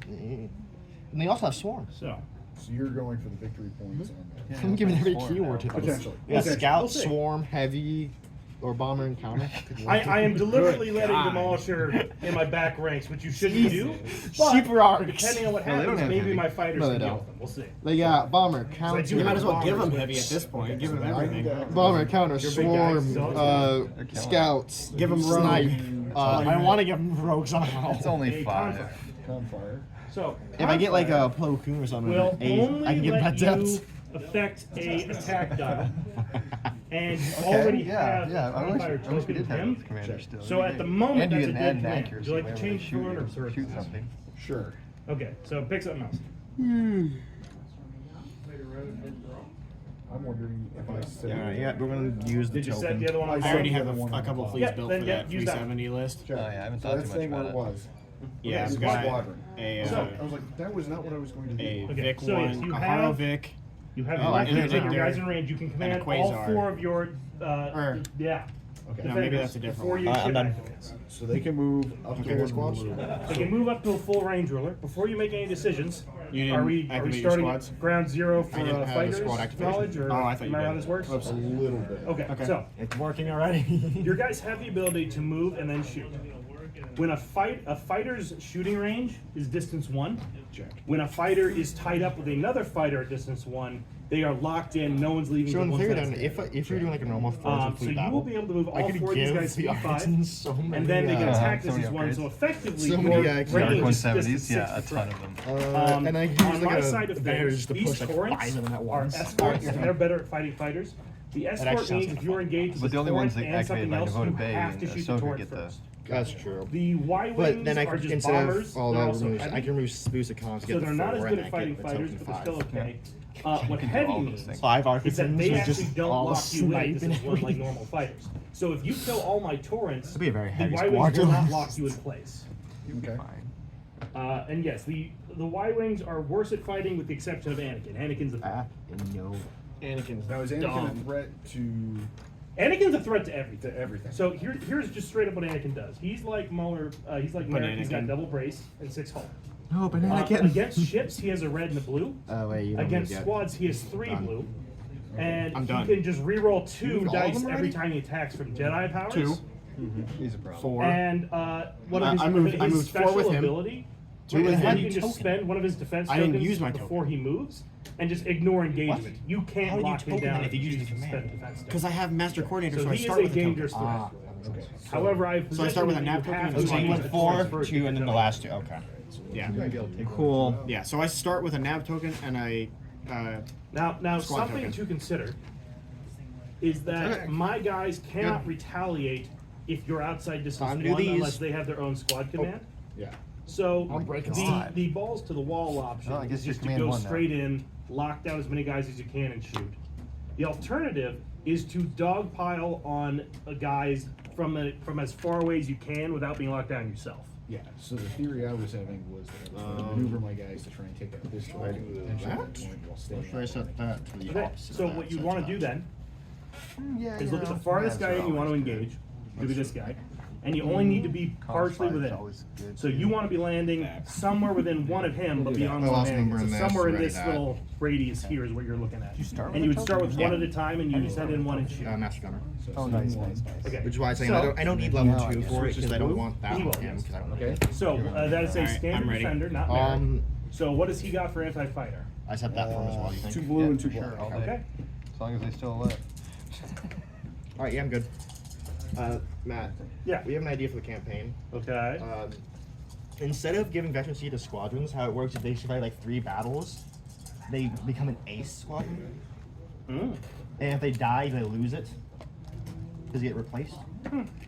And they also have swarm. So, So you're going for the victory points on that. I'm giving every Swarm keyword to now. this. Potentially. Yeah, Potentially. scout, We'll see. swarm, heavy, or bomber encounter. I am deliberately letting God. Demolisher in my back ranks, which you shouldn't do. But Super arcs. depending on what No, they don't happens, have maybe heavy. my fighters No, they can deal don't. with them. We'll see. They got bomber, do counter, You might as well give them Bombers, heavy at this point. Give them I everything. got- bomber, counter, Your big guys swarm, don't. scouts, Give 'em rogue. snipe. I want to give them rogue somehow. It's only A 5. Gunfire. So, If I get like a Plo Koon or something, will only I can get let that you depth. affect a attack dial, and you Okay, already yeah, have yeah. a I wish bonfire we token did with have him. this commander still. So at the moment, and you that's a get dead an command. accuracy. Would you like to whenever change they to one or shoot, sort shoot something? Sure. Okay, so pick something else. I'm wondering if I set. Yeah, we're gonna use the Did you set token. the other one on I I already fire? have the one a on couple the fleets top. built Yeah, for then that use that. 370 list. Check. Oh, yeah, I haven't So thought that's too much staying where about it it. was. Yeah, Okay, I've so got Squadron. a, So- I was like, that was not what I was going to do. a Okay, Vic so yes, 1, you a have- Haro Vic. You have Oh, your I right can hand, do your that. guys in range. You can command all Quasar. 4 of your. Or- Yeah. Okay. No, maybe that's a different Before one. your I'm ship done. activates. So they can move up Okay, to good one squads. ruler. They can move up to a full range ruler. Before you make any decisions, You are didn't we activate your starting squads? at ground 0 for I didn't have a fighters squad activation. knowledge, or Oh, I thought you am I did. how this works? A little bit. Okay, Okay. so It's working already. your guys have the ability to move and then shoot. When a fighter's shooting range is distance 1. Check. When a fighter is tied up with another fighter at distance 1, they are locked in. No one's leaving. So in the theory, one then, if you're doing like a normal so fleet you battle, will be able to move I all could 4 of these give guys the speed 5, Arkansans so many. and then they can attack so many distance 1. upgrades. So effectively, So your many guys. range Dark is 170s, distance yeah, a 6 ton to of them. and I can on use my like side a of advantage things, to these push like torrents 5 of them at are once. escorts, and they're better at fighting fighters. The actually escort sounds means if kinda you're fun. engaged But with the a only ones torrent that and something activate by else, devoted you bay have to and shoot the Ahsoka torrent get the. first. That's true. The Y-wings But then I are could just instead bombers. of all They're that also removes, heavy. I can remove boost of comms to So get they're the not as 4, good and at I fighting get the fighters, token but they're 5. still okay. What can do heavy all those means things. 5 is that Arkansans they are actually just don't all lock you in sniping distance 1 like everything. normal fighters. So if you kill all my torrents, That'd be a very the heavy Y-wings will squadron. not lock you in place. Okay. And yes, the Y-wings are worse at fighting with the exception of Anakin. Anakin's a threat. Anakin's Now is Anakin dumb. a threat to Anakin's a threat to everything. everything? So here's just straight up what Anakin does. He's like Muller. He's like Merrick. He's got Anakin. double brace and 6 hull. No, banana Against ships, he has a red and a blue. Wait, you don't Against need that. squads, he has 3 Done. blue. And I'm he done. can just reroll You 2 need all of dice them every already? time he attacks from Jedi powers. 2, He's a problem. 4. And one of his, I moved- his I moved 4 special with him. ability, 2 with is him. that you can just spend one of his defense I didn't tokens use my before he moves and just ignore engagement. You How can't would you lock him token down that if you use the to command? spend defense Because tokens. I have Master Coordinator, so, So I he is start a with the token. dangerous threat. Okay. However, I've So I start with a positioned nap you token have and to so you use went the 4, torrent first 2, to and then get the going. last 2. Okay. Yeah. You might be able to take Cool. Yeah, so I start with a nav token and I. Now Squad something token. to consider is that Okay. my guys cannot retaliate if you're outside Time distance to do 1 these. unless they have their own squad command. Yeah. So I'm breaking the, slide. the balls to the wall option Oh, I guess is just just to command go 1 now. straight in, lock down as many guys as you can, and shoot. The alternative is to dogpile on guys from as far away as you can without being locked down yourself. Yeah. So the theory I was having was that I would maneuver my guys to try and take out this target and shoot that point while staying. Should I set that to the Okay, opposite? so of what that, you so want it's to do not- then Yeah, is look at the farthest guy in you want to engage. Could be this guy. And you only need to be partially within. So you want to be landing somewhere within 1 of him, but beyond The 1 last of number him. in So there, somewhere in so ready this that. little radius here is what you're looking at. start And with you a would start with token? 1 at a time, and you send in 1 and shoot. Master Gunner. Oh, nice, nice, nice. Okay. Which is why I'm saying So- I don't need level Now I 2 guess for it it's because just I don't blue? want that He on will, him yes. because I don't Okay. So that is a Alright, I'm standard ready. defender, not merit. So So what does he got for anti-fighter? I set that for him as well. You 2 think? blue Yeah, and 2 for sure, black. all day. Okay. As long as they still live. All right, yeah, I'm good. Matt, Yeah. we have an idea for the campaign. Okay. Instead of giving veterancy to squadrons, how it works is they survive like 3 battles, they become an ace squadron, Mm. and if they die, they lose it. Does it get replaced?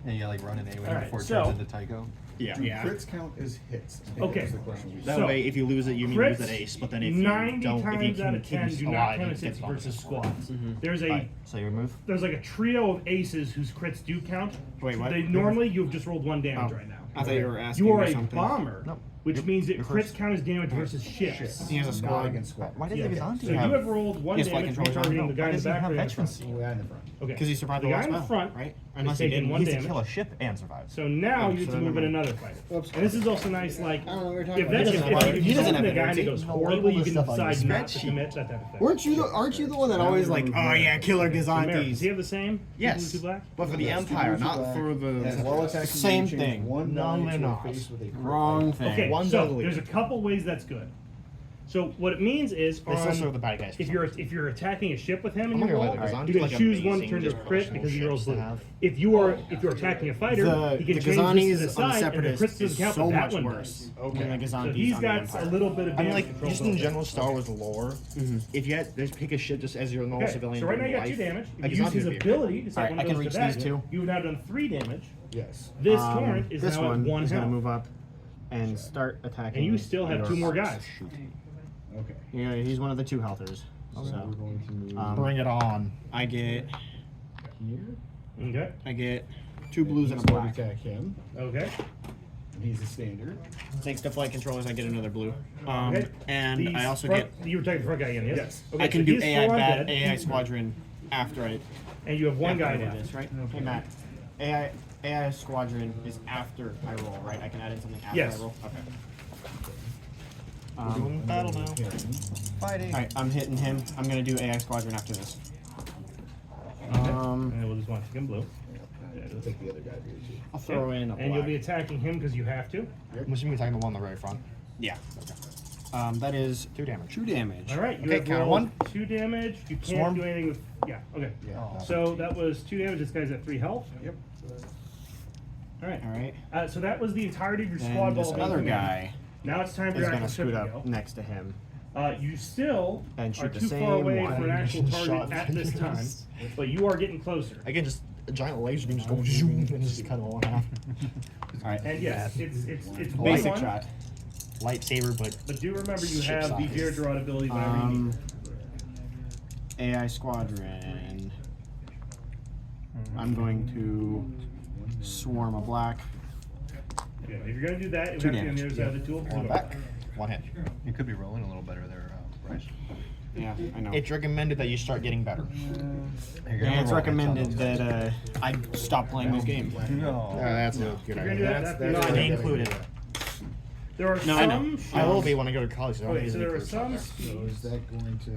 Yeah, you like run an A-wing Alright, before it so- turns into Tycho. Yeah. Do crits count as hits? I think Okay. that's the question we That So, way, if you lose it, you mean crits, lose that ace. But then if you 90 don't, if you times out can of keep 10 it do not alive, count you as get hits bonus. versus squads. There's a Alright, so you remove. there's like a trio of aces whose crits do count. Wait, what? They normally you've just rolled 1 damage Oh, right now. I thought you were asking You are me a something. bomber, No. which You're- means that you're crits first. count as damage versus ships. He has a Not squad. against squad. Why did Yeah. the Gazanti So you have rolled 1 Yes, flight damage controllers targeting on. the guy Why in the does he back have or in the veterancy? front. The guy in the front. Okay. Because he survived the the guy last in the battle, front right? Unless he did 1 He needs to damage. kill a ship and survive. So now Oh, you get so to then move in I'm- another fighter. Oops. And this is also nice, like, I don't know what we're if talking about. that's He if doesn't have you he doesn't summon have a guy and it energy. goes No, horribly, label you the can stuff on your decide not to spreadsheet. commit, that type of thing. Weren't you the one that always like, oh yeah, killer Does he Gazantis? have the same? Yes, Two black? but for the Yes, Empire, two not black. for As the. well attacking, Same you change thing. 1 No, die they're to a not. face with a crit. Wrong thing. Okay, One's so ugly. there's a couple ways that's good. So what it means is They still serve the bad guys. if you're attacking a ship with him I'm and gonna you go roll, with the Gazanti, you can like choose one amazing turn to just crit personal because he rolls ships to blue. have. If you're attacking a fighter, The he can change this Gazani's to the on the side and the Separatists crits is doesn't count, so but that much one worse does. than the So Gazantis he's on the got Empire. a little bit of I mean, damage like, control just in built in. general Star Wars lore, if you had, just pick a ship just as your normal Okay, civilian. so right now you in got 2 life, damage. a If you use Gazanti his would be ability to say Alright, one I can goes reach to that, these 2. you would now done 3 damage. Yes. This torrent is This now at one 1 is gonna health. move up and start attacking. And you still have 2 more guys. Okay. Yeah, he's one of the 2 healthers. So So we're going to move Bring it on. I get here. Okay. 2 blues and a Squad black. attack him. Okay. And he's a standard. Thanks to flight controllers, I get another blue. Okay. And These I also front, get. You were taking the front guy again, yes? Yes. Okay, I can so do he's AI full on bad dead, AI squadron after I. and you have 1 after guy I do left. this, right? Hey Matt, AI squadron is after I roll, right? I can add in something after Yes. I roll. Okay. We're doing battle now. Fighting. All right, I'm hitting him. I'm gonna do AI squadron after this. And we'll just want to take him blue. I'll take the other guy blue too. I'll throw in a black. And you'll be attacking him because you have to. I'm assuming you're attacking the one on the very front. Yeah. That is 2 damage. 2 damage. All right. You Okay, have counter rolled one. 2 damage. You can't Swarm. do anything with. Yeah. Okay. Yeah. So that was 2 damage. This guy's at 3 health. Yep. All right. All right. So that was the entirety of your Then squad this ball. other being guy Now it's time for is your gonna actual scoot ship to up go. next to him. You still And are shoot the too same far away one. for an actual Shot target at this time, fingers. but you are getting closer. Again, just a giant laser beam just go zoom and just cut it all in half. All right. And yes, it's Basic 1-1, shot. Lightsaber, but But do remember you Ship have the size. Jared Gerard ability whenever you need. AI Squadron. I'm going to swarm a black. Yeah, if you're gonna do that, you 2 have to be on the damage. other side of the tool. one back, 1 hit. You could be rolling a little better there, Bryce. Yeah, I know. It's recommended that you start getting better. Yeah, it's recommended that I stop playing this game. No. That's a good If you're gonna idea. do that, That's- that's that's the- They included it. There are No, I know. some. I will ships- be when I go to college. So I don't Okay, use so any there are cruise. some. So is that going to?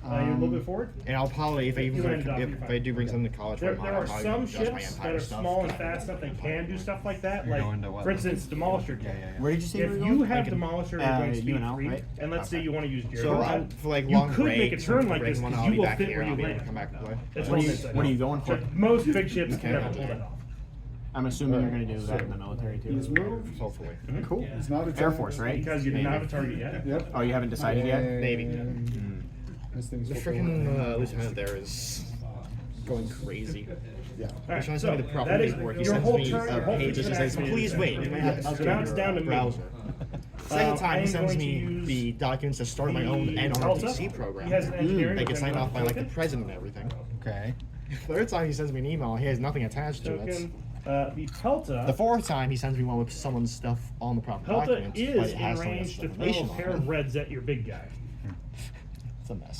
You're a little bit forward. And I'll probably, if I You even landed off, you're if fine. I do bring something to college, There from are Armada, I'll some probably adjust my ships that entire are stuff. small and fast enough that can do stuff like that. You're Like, going to what for level? instance, Demolisher Yeah, can. yeah, yeah. Where did you say If were you going? have I can- Demolisher, you're going speed UNL, 3, right? and let's say you want to use Jared So Gerard. for like You long could make a breaks, turn and like break this one, because I'll you be will back fit here, where I'll you be able to land. come back and play. That's What are one you, thing. what are you going for? But most big ships can Okay. never pull that off. I'm assuming you're going to do that in the military He's too. moved. Hopefully. Cool. It's not a Air Force, right? Because you did not have a target Maybe. yet. Yep. Oh, you haven't decided yet? Maybe. This thing's The fulfilling. freaking lieutenant there is going crazy. Yeah. All He's right, trying to so send me the proper that is paperwork. He your sends whole me turn. Your a whole page that turn says, activated. please wait. You might have to So upgrade now it's down to your me. browser. Second I time, he am sends going to me use the documents to start my own the NRTC Delta. program. He has an engineering, They which get I'm signed going off to by like the token. president and everything. Okay. Third time he sends me an email, he has nothing attached to it. Token. The Pelta. The fourth time he sends me one with someone's stuff on the proper Pelta documents, but is it in has some range to throw information a pair on of it. reds at your big guy. It's a mess.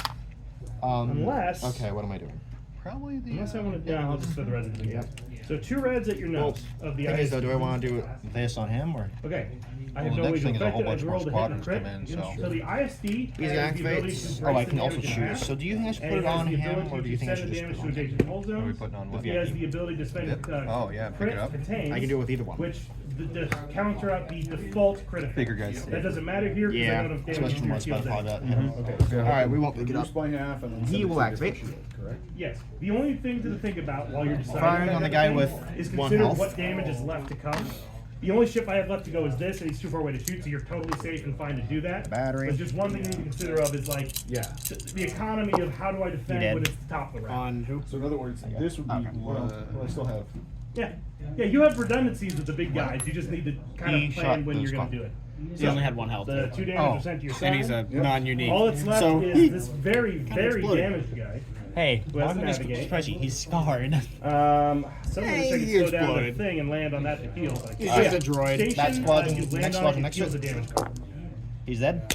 Unless- Okay, what am I doing? Probably the. Unless I want to, yeah, I'll just throw the reds at the big guy. Yep. So 2 reds at your nose of the Thing is, though, ice. do I want to do this on him or? Okay. I Well, have the no next way to thing is a affect whole it. bunch I've more rolled a hit and a squadrons crit. come in, so. So the ISD He's has gonna the activate. ability to Oh, I brace can the also damage in choose. half. So do you think I should And put it he has on the him, ability or do you think I send should the just damage put to it on? adjacent hold What are we zones? putting on what? He has the ability to spend Dip? Oh, yeah, pick crit it up. contains, I can do it with either one. which the counter out the default crit effect. Bigger guys. That doesn't matter here because I Yeah, don't have damage especially to from your my shield specify damage. that. Mm-hmm. Okay. So All right, we won't pick it reduce up. by half and then He send it will to a activate. different shield, correct? Yes. The only thing to think about while you're deciding Firing that on the type guy of with thing is 1 consider health. what damage is left to come. The only ship I have left to go is this, and he's too far away to shoot, so you're totally safe and fine to do that. Battery. But just one thing you need to consider of is like Yeah. the economy of how do I defend dead. when it's the top of the round. On who? So in other words, this would be well, I still have. Yeah. Yeah, you have redundancies with the big guys. You just need to kind He of plan shot when the you're going spot. to do it. He only had 1 health. The 2 damage Oh, are sent to your side. And he's a Yep. non-unique. All that's left so is this very, very exploded. damaged guy. Hey, Who has welcome to navigate. spreadsheet. He's scarred. Someone Hey, can he slow down the exploded. thing and land on that to heal. Like, He's just a droid. Station, That squadron- you land next on squadron it, next heals to the it. damage card. He's dead.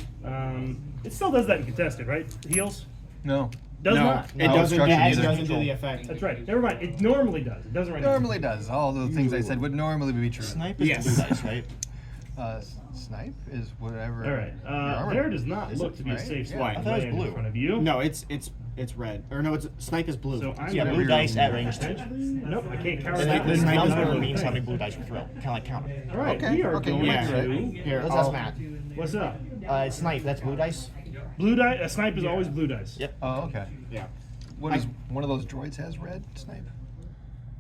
It still does that in contested, right? Heals? No. Does no, not. it No, doesn't. obstruction It either. doesn't do the effect. That's right. Never mind. It normally does. It doesn't right now. Normally does. All the things I said would normally be true. Snipe is Yes. blue dice, right? Snipe is whatever. All right. your armor There does not is, look to be a right? safe Yeah. spot I to thought it was land in blue. front of you. No, it's red. Or no, it's snipe is blue. So I'm Yeah, gonna blue dice at range 2. Potentially? Nope, I can't counter And that. the snipe is number blue. means having blue dice for throw. Kind of like counter. All right, Okay, we are okay, you going might be to. right. Here, Let's I'll- ask Matt. What's up? Snipe, that's blue dice? Blue die. A snipe is always blue dice. Yep. Oh, okay. Yeah. What is one of those droids has red snipe?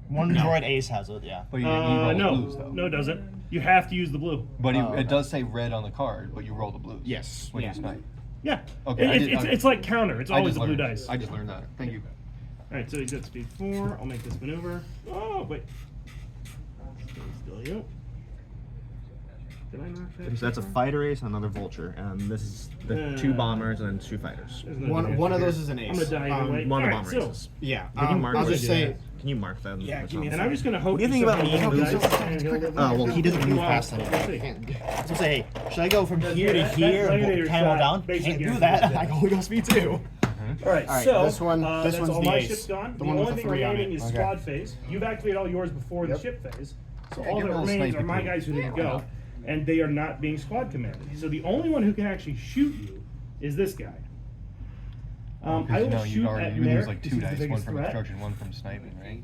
One droid ace has it, yeah. But you roll No, blues though. no, it doesn't. You have to use the blue. But Oh, okay. it does say red on the card, but you roll the blues. Yes. When Yeah. you snipe. Yeah. Okay, I did- okay. It's like counter. It's I always just the blue learned. dice. I just learned that. Thank you. All right, so he's at speed 4. I'll make this maneuver. Oh, wait. Stay still, you. Did I knock that? So that's a fighter ace and another vulture. And this is the 2 bombers and then 2 fighters. There's no One damage of here. those is an ace. I'm gonna die either way. One of the All right, bomber so, aces. Yeah. Can you mark I'll what just it say. is? Can you mark them? Yeah, give me a and I'm just gonna hope. What do you think about me? somehow How dice come and he'll get Oh, well, he doesn't move Well, fast we'll enough. see. So say, hey, should I go from here to that here and Gladiator put camel shot down? basically Can't do guarantees that. that. I can only go speed 2. All right, All right, so this one- this that's one's all the my ace. ship's gone. The The one with only the thing 3 on remaining it. is Okay. squad phase. You've activated all yours before the ship phase, so Yeah, all give that them a remains snipey are my too. guys who didn't why go, not? and they are not being squad commanded. So the only one who can actually shoot you is this guy. I Because will no, shoot at you lose Merrick like because 2 he's the dice, one biggest from threat. obstruction, one from sniping, right?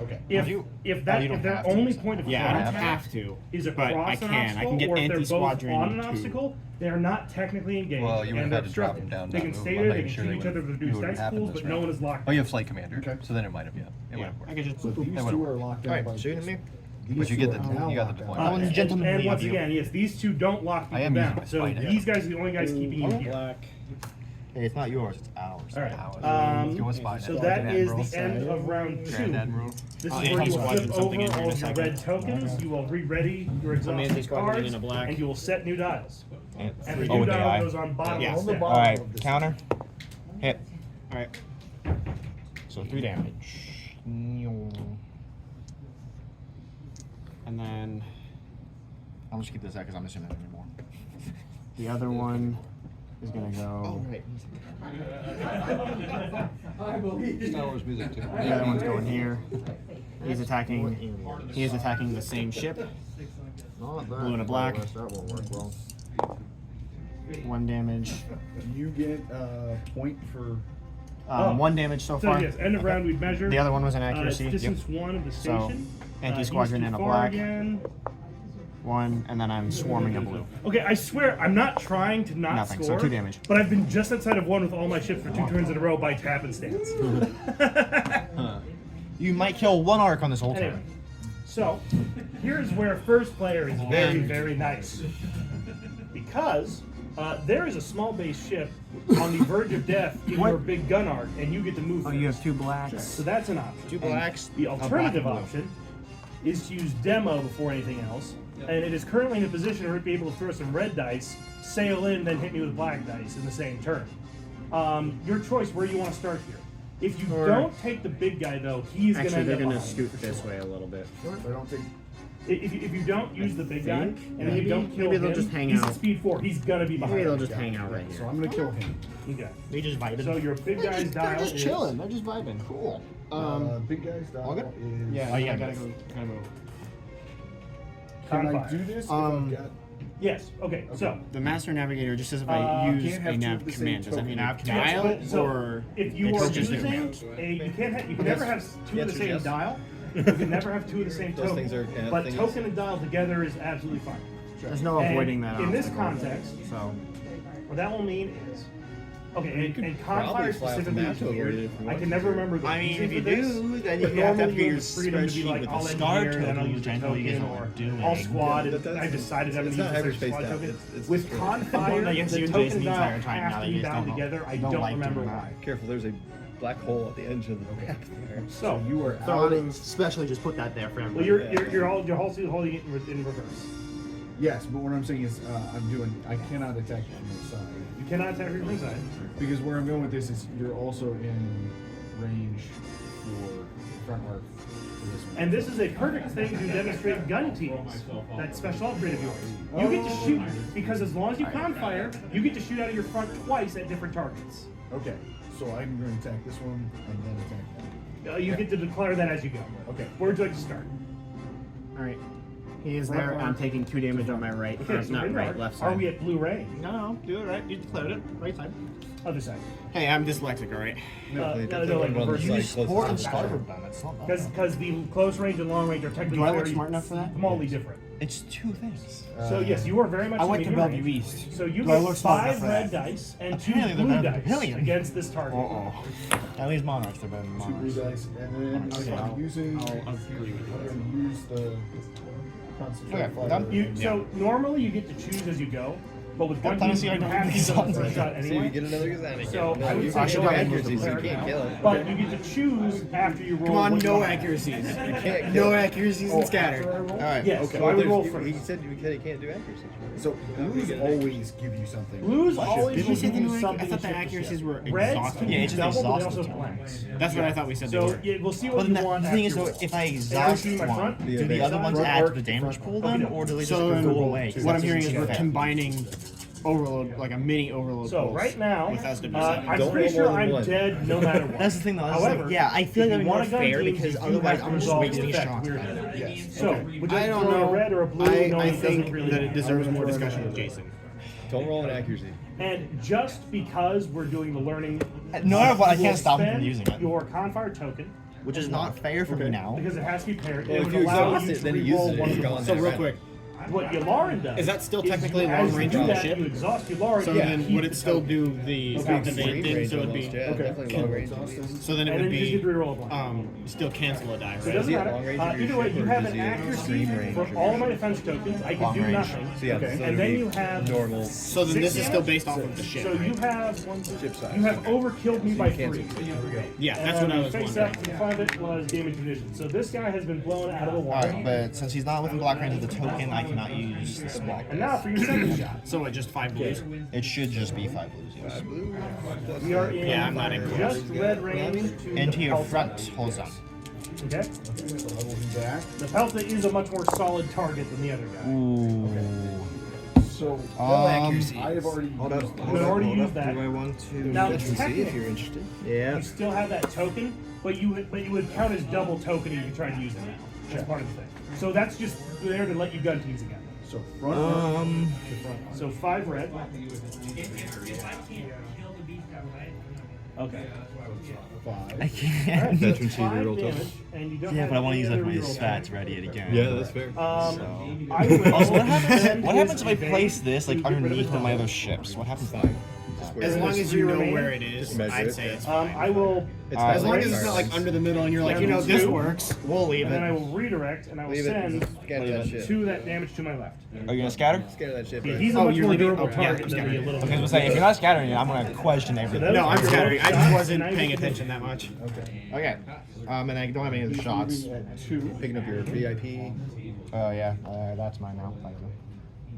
Okay. If you- if oh, that you don't if their have to only use that. point of Yeah, I don't contact have to. is but across I an can. obstacle, I can get or if they're both anti-squadron on an to- obstacle, they are not technically engaged. Well, you would and have they're had to drop obstructed. them down, They not can move stay them. I'm there, they making can sure shoot they each other wouldn't- to it do wouldn't dice happen pools, this but no round. one is locked. Oh, you have in. flight commander. Okay. So then it might have, it Yeah, would have worked. I could just. It would have Alright, worked. so Alright, you're to me. But you get the- you got the deployment. Oh, and And- gentlemen, and we once have you. again, yes, these two don't lock I people am using down. my So spine these guys are the only guys keeping you Blue, here. black. Hey, it's not yours, it's ours. All right. If you want to spy So net, that Grand is Admiral. the end of round 2. Grand Admiral. This is Oh, where you will anti-squadron flip something over in here in all a of your second. red tokens. You will re-ready your exhausted anti-squadron cards, in a black. and you will set new dials. And And the oh, new with the dial eye. goes on bottom Yeah. of On the the stack. bottom. Alright, of this. counter. Hit. All right. So 3 damage. And then I'll just keep this out because I'm assuming anymore. the other one is gonna go. right. Star Wars music too. The other one's going here. He's attacking. He is attacking the same ship. Not that. Blue and a black. That won't work well. 1 damage. You get a point for. Oh. 1 damage so So far. yes, end of round we'd measure. The other one was an It's accuracy. distance 1 of the So, station. anti-squadron east and too a far black. Again. 1, and then I'm swarming a blue. Okay, I swear I'm not trying to not Nothing, so score. 2 damage. But I've been just outside of 1 with all my ships for 2 turns in a row by tap and stance. You might kill 1 arc on this whole Anyway, turn. so here's where first player is very, very nice. Because there is a small base ship on the verge of death in What? your big gun arc, and you get to move Oh, first. you have 2 blacks. So that's an option. 2 blacks. The a black alternative and blue. option is to use demo before anything else, and it is currently in a position where it would be able to throw some red dice, sail in, then hit me with black dice in the same turn. Your choice where you want to start here. If you Or- don't take the big guy though, he's Actually, gonna they're end up gonna behind scoot for this sure. way a little bit. I don't think. If you don't use the big guy and then Maybe- you don't kill maybe they'll him, just hang he's out. at speed 4. He's gonna be behind. Maybe they'll you. just hang out right So here. I'm gonna kill him. Okay. They just vibed. So your big guy's dial They're just is chilling. They're just vibing. Cool. Big guy's dial all good? is. Yeah, Oh, yeah, I gotta nice. go. Gotta move. Can I Confire. do this? If Um, I've got, Yes. Okay. So. The master navigator just says if I use can't have a two nav of the same command. Does that mean nav token. Yes, dial but- so or if you it's are just a using command? you can never have 2 of the same dial. You can never have 2 of the same Those token. things are- yeah, but things- token and dial together is absolutely fine. There's no And avoiding that. in this obstacle. context, So what that will mean is okay. And probably Confire fly off the specifically map is to avoid weird. it if you I want can to. never remember the I mean, reason if you for this, do, then but you have to have normally your you have freedom to be spreadsheet like, with I'll the end star here, then I'll token, use which the I know you guys token, are or doing. I'll squad. That- that's- I've decided I'm it's going to not use the hyperspace squad depth, token. it's With straight. Confire, Well, against the you and token Jason the dial entire time, now have that to you be guys bound don't- together. I don't don't like remember doing why. Careful, there's a black hole at the edge of the map there. So you are so out I of. especially just put that there for everyone. well, you're also holding it in reverse. Yes, but what I'm saying is, I cannot attack you from the side. You cannot attack from your side. Because where I'm going with this is, you're also in range for front arc for this one. And this is a perfect thing to demonstrate gun teams. That special upgrade of yours. You get to shoot because as long as you confire, you get to shoot out of your front twice at different targets. Okay, so I'm going to attack this one and then attack that. You get to declare that as you go. Okay. Where would you like to start? All right. He is there. I'm taking 2 damage on my right. Okay, so not we're in right, arc. left side. Are we at blue range? No, do it right. You declared it. Right side. Other side. Hey, I'm dyslexic, all right? No, They no, definitely like run the reverse. side Use closest support to and the starboard bomb. It's not that. Because the close range and long range are technically Do I look very smart enough for that? smallly different. It's 2 things. So yes, you are very much I in went the to mid-range. Bellevue East. So you Do I get look smart enough 5 for red that? dice and 2 Apparently they're blue better than dice Papillion. against this target. Uh-oh. At least monarchs, they're better than 2 blue monarchs. dice, and then Okay, if I'm using, I'll I'm agree with you. going to use the concentrate Okay, fire. done. So normally you get to choose as you go, but with gun Time to teams see you how have to these use on the songs first are. shot See if you anyway. get another Gazanic. So I would say should no go accuracies, accuracies, you can't kill it. but you get to choose after you roll. Come on, what you no want. accuracies. can't No kill. accuracies and scattered. Alright. Yes, Okay. so I would roll He first. said you can't do accuracy. So blues always give you something. Blues always Did we will say give the you no something. I thought the to ship to accuracies ship. were Reds exhausted. can Yeah, be it's double, but they exhausted. also have blanks. That's what I thought we said they So were. yeah, we'll see Well, what then you want. the thing is, after so you if I roll. exhaust shooting my one, front? do the other ones Front add to arc, the damage front pool arc. then, Okay, or do they just So go away? what I'm hearing is That we're doesn't seem combining overload, like a mini overload. So pulse right now, with SW7. I'm Don't pretty roll sure more than I'm one. dead no matter what. That's the thing though. However, Yeah, I feel if like you that'd be more want a gun fair team, because you do otherwise have I'm to just resolve wasting the shots. effect about weirdly. it. Yes. So, Okay. would you I like to don't throw know. a red or a blue? I knowing it think doesn't really that it matter? deserves more I'm gonna discussion throw with it. Jason. Don't roll an accuracy. And just because we're doing the learning, No matter what, I you can't will stop him from spend using it. Your confire token, Which is not fair for me now. because it has to be paired. Well, it if would you allow exhaust you it, to then it re-roll uses it, one it's of the gone ones. So that real round. quick, what Yularen does. Is that still is technically you- long as you range do on the that, ship? You exhaust Yularen. So you then, keep would the it still token. do the activate thing? So it'd be. Yeah, definitely long range. So then it And would then you just be reroll a blind. still cancel a die, So it right? doesn't he at matter. long range of your Either way, ship, you or have does an he at accuracy extreme range for of all your my ship? defense tokens. I can Long do range. nothing. So yeah, this is And then you have normal. So then 6 this is still damage? based off of the ship, So you right? have Ship size. you have overkilled me by 3. Yeah, that's what I was Face wondering. up and 5 it was damage reduction. So this guy has been blown out of the water. Alright, but since he's not within block range of the token, I cannot use this block. And now for your second shot. So it just 5 blues. It should just be 5 blues, yes. We are in Yeah, I'm not in just red range to Into the your Pelta. front, hold on. Okay. Level him back. The Pelta is a much more solid target than the other guy. Ooh. So accuracy. I have already. Hold up. You already used that. Do I want to? Now, Veteran C if technically, you're interested. Yeah. you still have that token, but you would count as double token if you tried to use it now. That's part of the thing. So that's just there to let you gun teams again. So front. So 5 red. Okay. 5. I can't. Alright, so Veteran it's C 5 reroll damage, token. and you don't Yeah, have but I want to any use like other my reroll stats tokens. ready yet again. Yeah, that's fair. I will Also, what happens? send What his happens if I place this like evade to get rid of underneath his one of my helmet. other ships? What happens? As long as you know where it is, measure I'd it. say it's I will. It's As As long as raise- it's not like under the middle and you're like, you know, Down this to 2. works, we'll leave And then I it. will redirect, and I will Leave send it. Scatter that shit. 2 that damage to my left. Are you gonna scatter? Scatter that shit. Yeah, bro. he's a Oh, much you're more leaving? durable Oh, yeah, target I'm than the scattering. little. Okay, I was gonna say if you're not scattering it, I'm gonna question everything. No, I'm scattering. I just wasn't Shots, paying and I attention that much. Okay. And I don't have any of the shots. At 2. Picking up your VIP. Oh yeah, that's mine now. Thank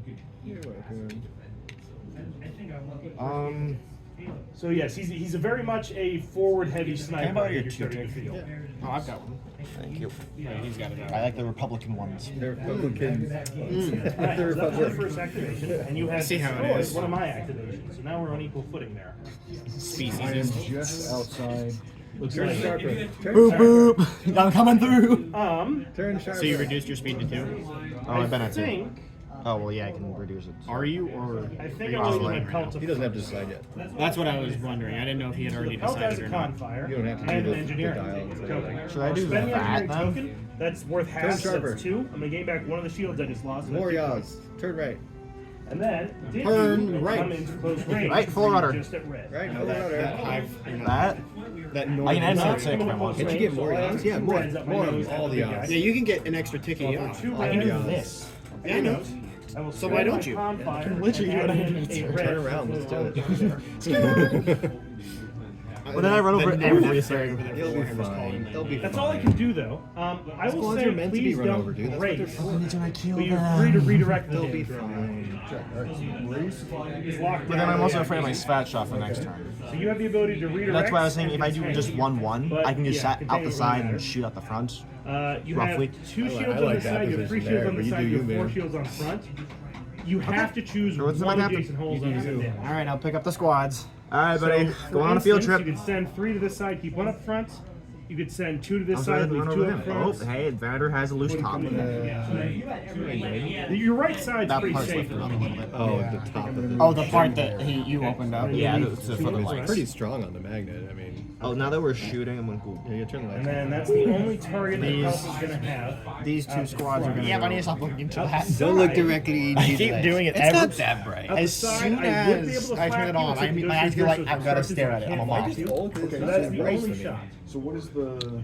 you. You're welcome. So yes, he's a very much a forward-heavy sniper. borrow your that you're starting to two-tick? feel. Oh, I've got one. Thank you. Yeah, he's got it. I like the Republican ones. They're Republicans. Alright, so that was your first activation, and you have see how it destroyed is. one of my activations. So now we're on equal footing there. Species. I am just outside. Looks Turn like sharper. Turn Boop sharper. boop. I'm coming through. Turn sharper. So you reduced your speed to 2? Oh, I've been at 2. think Oh well, yeah, I can reduce it. Are you or? I think are I'm you going to just my right Pelta. He doesn't have to decide yet. That's what I was wondering. I didn't know if he had So the already Pelta has decided a or con not. fire. You don't have to do and the- an engineering the dial and token. Should I do Spend the that engineering then? token. That's worth half. So sharper. that's 2. I'm gonna gain back one of the shields I just lost. so that's 2 Warriors. points. Turn right. And then did Turn you right. come into close range? Right, full were you rudder. Just at red. Right. No, No, that hive. That? That I northern. can end Not it 6 if I coming want to to. Can't you get close more range, odds? so Yeah, more. reds up my More nose of all at the guy. odds. Yeah, you can get an extra ticket. So Yeah. for 2 I can do reds, this. Yeah, I know. I will So spend why don't my you? con fire literally and do what I add need in to. a red Turn around, let's do it. Well, then I run over everything. He'll be fine. He'll be That's fine. all I can do, though. I will Squads say, are meant to be please run don't over, dude. That's what race, they're for. When I kill but you're free to redirect the They'll be hit. fine. Check. Alright, so race. He's locked But then down. I'm also afraid of my spat shot for next turn. So you have the ability to redirect. That's why I was saying and if I do contain. just 1-1, But, I can just yeah, sat out contain the it side wouldn't and shoot out the front. matter. You roughly. have 2 I shields like on the that side, you have 3 position shields there, on the but you side, do you have you, 4 man. shields on front. You have to choose So what's one gonna happen? adjacent holes on the damage. All right, I'll pick up the squads. All right, So, buddy. for Going on a field instance, trip. You could send 3 to this side, keep 1 up front. You could send 2 to this I'm side, trying to leave run 2 over up him. front. Oh, hey, Vander has a loose top. Your right side's That pretty part's safe. lifted up a little bit. Oh, at the top of the. Oh, the part that you opened up. Yeah, leave the 2 for the up lights. front. Pretty strong on the magnet. I mean, Oh, now that we're shooting, I'm gonna go. yeah, you turn the And lights. then that's the only target that Pelta's going to have. These 2 squads are gonna. Yeah, but I need to stop looking into that. Don't look directly. I keep doing it. It's not that bright. Out As the side, soon I would be able as to I turn flap it you on, so you my eyes go feel like through I've so got to it's stare at it. I'm a moth. Okay, Okay, so that's so the race only shot. So what is the?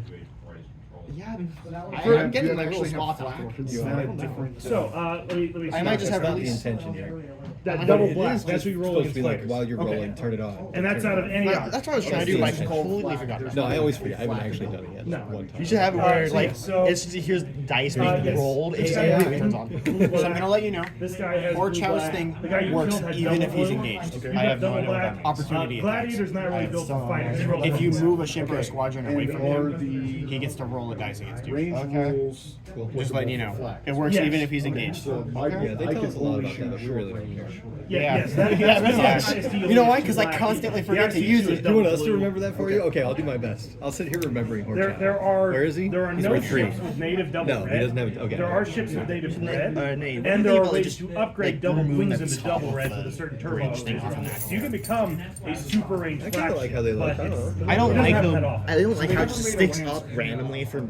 Yeah, Do I'm getting you like little actually spots have afterwards. Is that a different? So, let me I might just have That's not the release. intention here. that double black. It's That's just what you roll supposed to against be like players. while you're Okay. rolling, turn it on. And that's out of any Yeah, odds. that's what I was trying to do. Like completely forgot. No, I always forget. I haven't actually done it yet. No. One time. You should have it where so like yeah, so- it's just here's dice being yes. rolled. It's Yeah, just yeah. turns on. So I'm gonna let you know. This guy has Or blue Chow's black. thing The guy you works killed had even double if he's blue. engaged. You I got have no double idea what black. that means. Opportunity attacks. Gladiator's not really built to fight. It's roll If you against move a ship or a squadron away And from are him, the he gets to roll a dice against you. range Okay. rules? Just letting you know. It works Yes. even if he's engaged. So I, Yeah, they I tell can us a lot only about that, shoot but we short really don't range. care. Yes, that, Yeah, that's yeah. ISD You know why? 'Cause I black constantly blue. forget The to ISD use is it. You want double us to blue. remember that for you? Okay, I'll do my best. I'll sit here remembering Horchak. There are. Where is he? There are He's no right tree. ships with native double No, red. he doesn't have. Okay. There are ships with native red, Nate, and what do there you are think ways about to upgrade like, double remove wings that into top double of red the with a certain turbo. range thing off of that. So you can become a super range I kinda flagship. like how they look. but I don't it's- know. I don't it doesn't like have them. that off. I don't like how it just sticks up randomly for no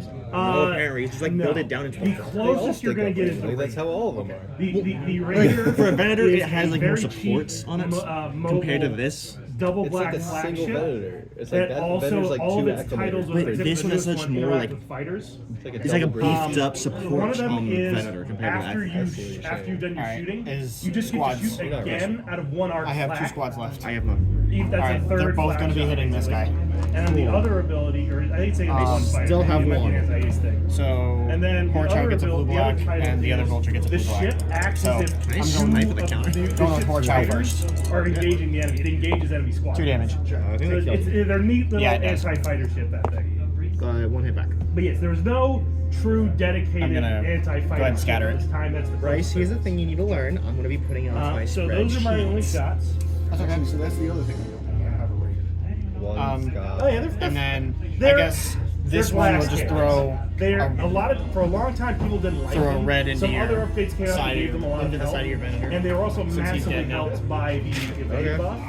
apparent reason. Just like No. build it down into The closest you're going to get is Like, that's how all of them are. the Raider. for a Venator, is it has a like more very supports cheap on it mobile compared to this. double It's black like a single flagship. Venator. It's like That that also Venator's like all of two its titles acclimators. with Wait, the this one has newest such one more, interact like- with fighters. It's like a double breach. beefed up One support of them is Venator compared to after that. you I see what you're after you've done your Alright, shooting, is you just squads. get to shoot again out of one arc. I have two flak. squads left. I have none. That's Alright, a third. they're both flag gonna be shot, hitting this basically. guy. And then the other ability, or I think it's one fighter. still have it might be one. an anti-ace thing. So And then the Horchak other gets a blue ability, the other black, title and the other is vulture gets a the blue black. ship acts So as if I two just knife with the of counter. the Going with ship's Horchak fighters first. are engaging the enemy. It engages enemy squad. 2 damage. I So think they it's, killed they're neat little Yeah, it does. anti-fighter ship, that thing. one hit back. But yes, there's no true dedicated I'm gonna anti-fighter go ahead and scatter ship it. this time. That's the Bryce, first here's the thing you need to learn. I'm going to be putting it on my So spreadsheet. those are my only shots. That's okay. Actually, so that's the other thing I have a rated. One Scott. Oh yeah, they're And then I They're- guess they're this one will glass just cannons. throw They're a lot of for a long time people didn't like Throw a them. red into Some your other updates came out side and of gave your- them a lot into of the help. side of your Venator. And they were also Since he's massively dead now. helped by the evade buff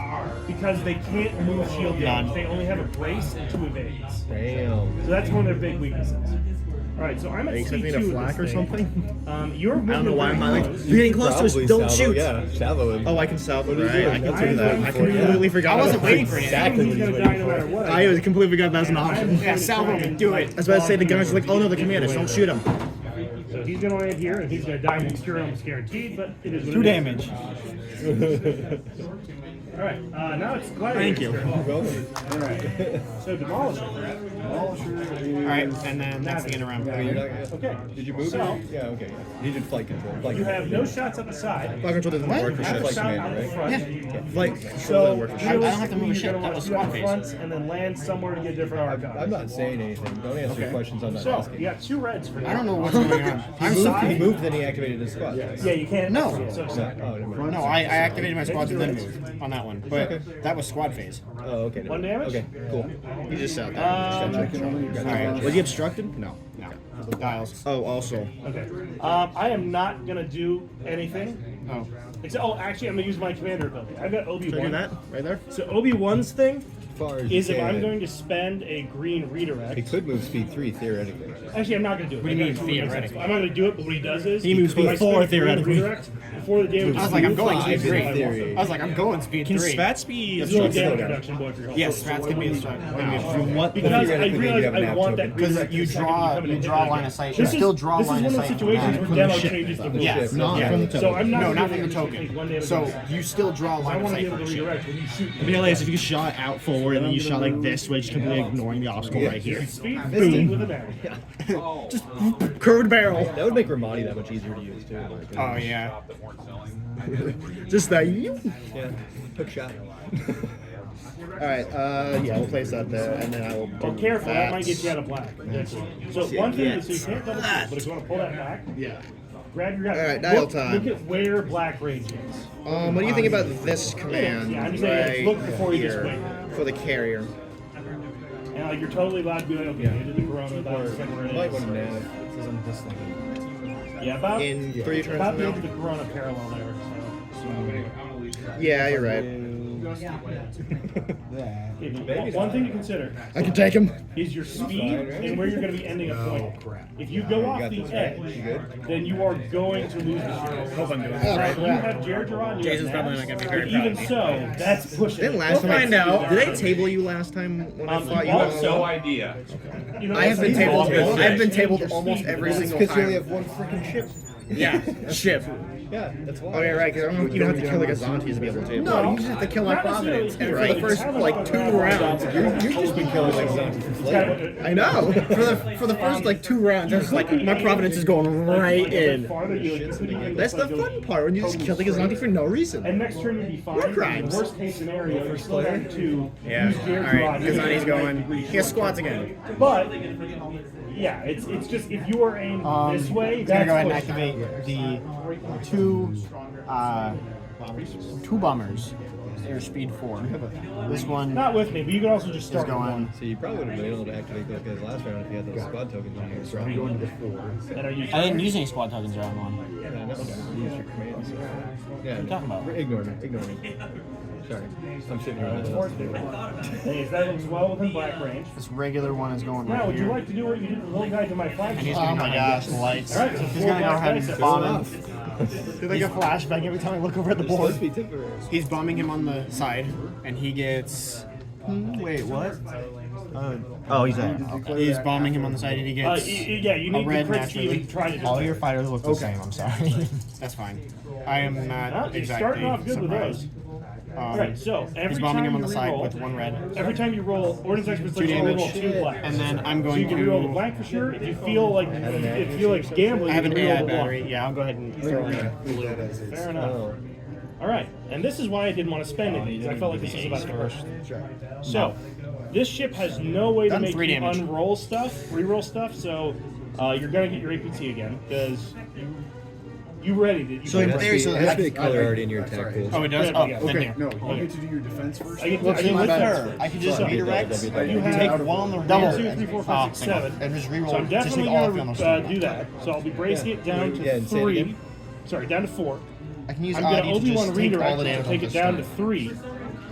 because they can't move shield damage. None. They only have a brace and 2 evades. Damn. So that's one of their big weaknesses. All right, so I'm at Are you C2 expecting a with flak this or thing. something? You're I don't know why I'm not like, close. you're getting close to us, Probably don't salvo, shoot. Yeah, salvo it. Oh, I can salvo, What are you right? doing? I can That's do what that. he's I waiting for, completely yeah. forgot. I wasn't about waiting that. for you. Exactly He's what he's gonna die waiting no matter for. what. I completely forgot that was an option. Yeah, salvo him, do it. I was about to say the gunners are like, oh no, the commanders, don't shoot him. So he's gonna land here, and he's gonna die next turn, almost guaranteed. But it is what 2 it is. damage. All right, now it's Gladiator's Thank you. turn. Welcome. All right, so Demolisher. Alright, and then that's the end of round. You're not gonna- Okay. Did you move? So- Yeah, okay. You did flight control. Flight You control. have no shots up the side. Flag control doesn't work for You have shit. a shot commander, out the right? front. Flight So control doesn't work for shit. I don't have to move a you're ship. gonna That want was to shoot out squad the phase. front and then land somewhere to get different archives. I'm not saying anything. Don't answer questions I'm not So asking. you got 2 reds for now. I don't know what's going on. I'm He sorry. moved, then he activated his squad. Yeah, you can't. No. So, No, oh, never mind. No, I activated my squads and then moved on that one. But Okay. that was squad phase. Oh, okay. never 1 mind. damage? Okay, cool. You just sat there. Alright. Was he obstructed? No. No. Dials. Oh, also. Okay. I am not gonna do anything. Oh. Actually, I'm gonna use my commander ability. I've got Obi-Wan. Should I do that? Right there? So Obi-Wan's thing Far as is you if I'm can. going to spend a green redirect. He could move speed 3 theoretically. Actually, I'm not going to do it. What do you mean, That actually makes sense. theoretically? I'm not going to do it, but what he does is He moves if I speed 4 spend a green theoretically. redirect before the damage. I was like, I'm going Five speed in 3. theory. I was like, I'm going speed 3. be It's no damage reduction, boy, for your Yes, Strats can be a strike. What? Because I Theoretically, realize you have an I want that after- green Because redirect you to second draw become an line of sight. You This is- still draw this line is of one of sight. the situations from where that. demo changes the rules. Yes, Not yeah. from the So I'm not No, gonna not be from the able to token. take 1 damage So reduction. you still draw I line of want to sight be able to first. redirect when you shoot. I realize if you shot out forward and then you shot like this, which completely ignoring the obstacle right here. Speed 3 with a damage. Just curved barrel. That would make Ramadi that much easier to use too. Oh, yeah. Just that. Yeah, hook shot. Alright, yeah, we'll place that there, and then I will. Well, do careful, that might get you out of black. So See, one thing yeah. is, so you can't double shoot, but if you want to pull that back, Yeah. grab your gun. All right, dial look, time. Look at where black range is. What do you think about this command Yeah, I'm just saying, right look before you just here wait. for the carrier? And like you're totally allowed to be like, okay, I did the corona without saying where Might it want to is. nano. Yeah, about In 3 turns about from the edge of now? the corona parallel there. Yeah, you're right. Okay, one thing to consider I can take him. is your speed and where you're going to be ending a point. If you go off got the this, right? edge, You good? then you are going to lose the shield. Hope I'm doing Right, this you right. have Jared Duran, you Jason's have probably Nabs, not gonna be very but proud even of me. so, that's pushing. Didn't it. last time find out. Did I table you last time when I fought you? also- No idea. You know, I have been these tabled. are all I've been change tabled your almost speed. every single Because you only time. have one freaking ship. Yeah, ship. Yeah, that's why. Oh yeah, right. Because you don't have to kill like a Zanti to be able to table. No, you just have to kill my not necessarily. Providence. And for the first like 2 rounds, You've just been killing like Zanti for flavor. I know. For the first like 2 rounds, I was like, my Providence is going right in. That's the fun part when you just kill like a Zanti for no reason. And next turn you'd be fine. War In crimes. the worst case scenario, you're still having to Yeah. use Jared Alright, Duran. Kazani's going. He has squads again. But yeah, it's just if you are aimed this way, I'm gonna that's go ahead and pushing. activate the 2 2 bombers. Airspeed 4. This one Not with me, but you can also just is start with going. one. So you probably would have been able to activate like his last round if you had those squad tokens on here. So I'm going to 4. And are you I didn't use any squad tokens round 1. Yeah, I know. Use your commands. Yeah. What are you talking about? Ignore me. Sorry. I'm sitting here on this. Hey, that looks well within black range. This regular one is going Now, right would you here. like to do what you did with the little guy to my flagship? And he's gonna Oh my gosh, the lights. All right, so He's 4 gonna go black ahead dice. and bomb him. Do they get flashback every time I look over at the They're supposed board? to be temporary. He's bombing him on the side, and he gets. Wait, what? Oh, he's there. He's bombing him on the side, and he gets. Yeah, you need red to crit naturally. Steve and try to All just- your fighters look the same. I'm sorry. That's fine. I am Well, not you're exactly starting off good with surprised. those. Alright, so every he's bombing time him on you the side reroll, with 1 red, every time you roll, Ordnance Experts lets you damage. reroll 2 blacks. and then I'm So going you can reroll the blank for sure. If you feel like gambling, I have you an can AI reroll the battery. one. Yeah, I'll go ahead and throw in. Fair enough. Alright, and this is why I didn't want to spend any because I felt like this was about to hurt. So, this ship has no way to Done make 3 you damage. unroll stuff, reroll stuff, so you're going to get your APT again because you ready to. So in theory, so There has to be a color already in your attack pool. Oh, it does. Yeah, Oh, yeah. then Okay, here. no, you get to do your defense first. I get to, Well, are you my with bad. her? I can just So, redirect. you Take have one on the double rear. 2, 3, 4, 5, 6, 7. And just reroll. So I'm just definitely take all of going them to on the do that. So I'll be bracing it down to Yeah, and say it 3. again. Sorry, down to 4. I can use I'm going to Adi to Obi-Wan just take all redirect the and damage take on it the down to start. 3.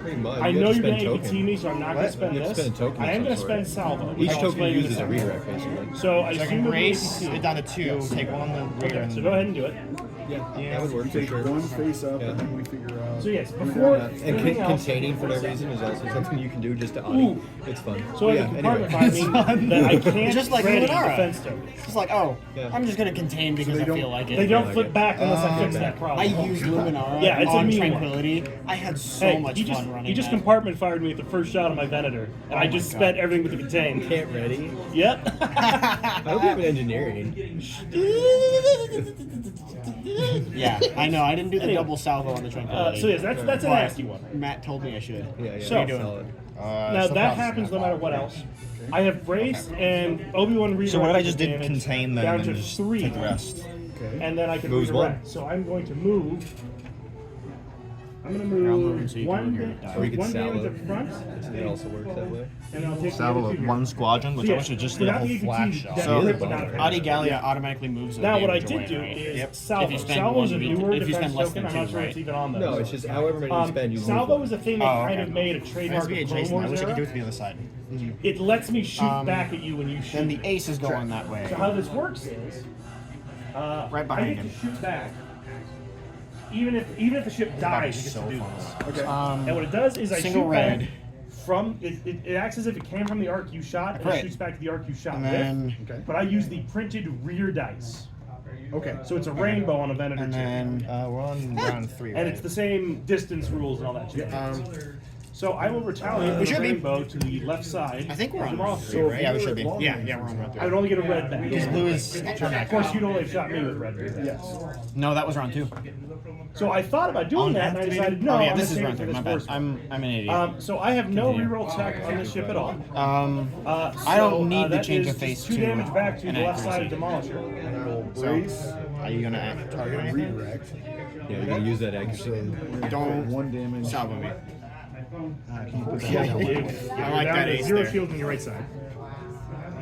Pretty much. I You know have you're to going spend to APT token. me, so I'm not going to spend You have to this. spend a token I of am some going to sort. spend salvo. which Each I'll token explain you in use a is a second. redirect, basically. So I So I assume can you're brace APT. it down to 2, take one on the rear, Okay, and so go ahead and do it. That would work for Take sure. one face up, Yeah. and then we figure out. So yes, before And anything else, containing for no reason is also something you can do just to Audi. Ooh. It's fun. so I yeah, can anyway. compartmentalize mean that I can't Just like ready Luminara. defense tokens. It's like, oh, Yeah. I'm just gonna contain because they I don't- feel like it. They don't like flip it. back unless I fix that I problem. used Luminara Yeah, it's a on mean one. Tranquility. I had so Hey, much he just, fun running he just that. compartment fired me at the first shot of my Venator, and I my just God. spent everything with the contain. Can't ready. Yep. I hope you have an engineering. Yeah, I know. I didn't do the double salvo on the Tranquility. So yes, that's a But nasty one. Matt told me I should. Yeah, yeah. So- solid. Now that happens no matter what else. I have braced and Obi-Wan redirect. So what if I just did damage contain them down and to just 3, take the rest? Okay. and then I can Moves redirect. one. So I'm going to move. I'm going to I'm moving move so you can one, move your da- die. Or you could one damage salvo. up front, It also works that way. and I'll take the Salvo other with two one here. squadron, which So I yeah, should just do a without whole the APT, flash shot. that So, crit would not hurt. Adi Gallia automatically moves the Now what I damage did away, do right? is Yep. salvo. If you spend Salvo is a one, newer if you defense spend less token. than I'm not 2, sure right? it's even on those. No, it's just however many you spend, you move Salvo one. is a thing they Oh, kind okay. of made a It has trademark to be of Clone adjacent. I Wars wish I could do it era. to the other side. It lets me shoot back at you when you shoot. Then the ace is going that way. So how this works is, Right behind I get him. to shoot back, even if the ship dies, it gets so to do fun. this. Okay. And what it does is I Single shoot red. back from it acts as if it came from the arc you shot, and Right. it shoots back to the arc you shot And with. then, Okay. But I use the printed rear dice, Okay. so it's a rainbow on a Venator and chip. then, We're on round 3, And right? it's the same distance rules and all that shit. So I will retaliate with a should be. rainbow to the left side. I think we're on all round 3, three. right? Yeah, we should be. Yeah, we're on round I 3. would only get a red back. Because blue is Of course, you'd only have shot me with red. Yes. No, that was round 2. So I thought about doing that, and I decided no. Oh yeah, I'm this gonna is save round it for 3. this My bad. first one. I'm an idiot. So I have no Continue. reroll tech on this ship at all. I don't need to that change is a face just 2 to damage back to an the left side of accuracy. Demolisher. And I will brace Are you gonna target and anything? redirect. Yeah, you're gonna use that So accuracy. we're gonna Don't put 1 damage. salvo me. Yeah, I like down that to ace 0 there. shield on your right side.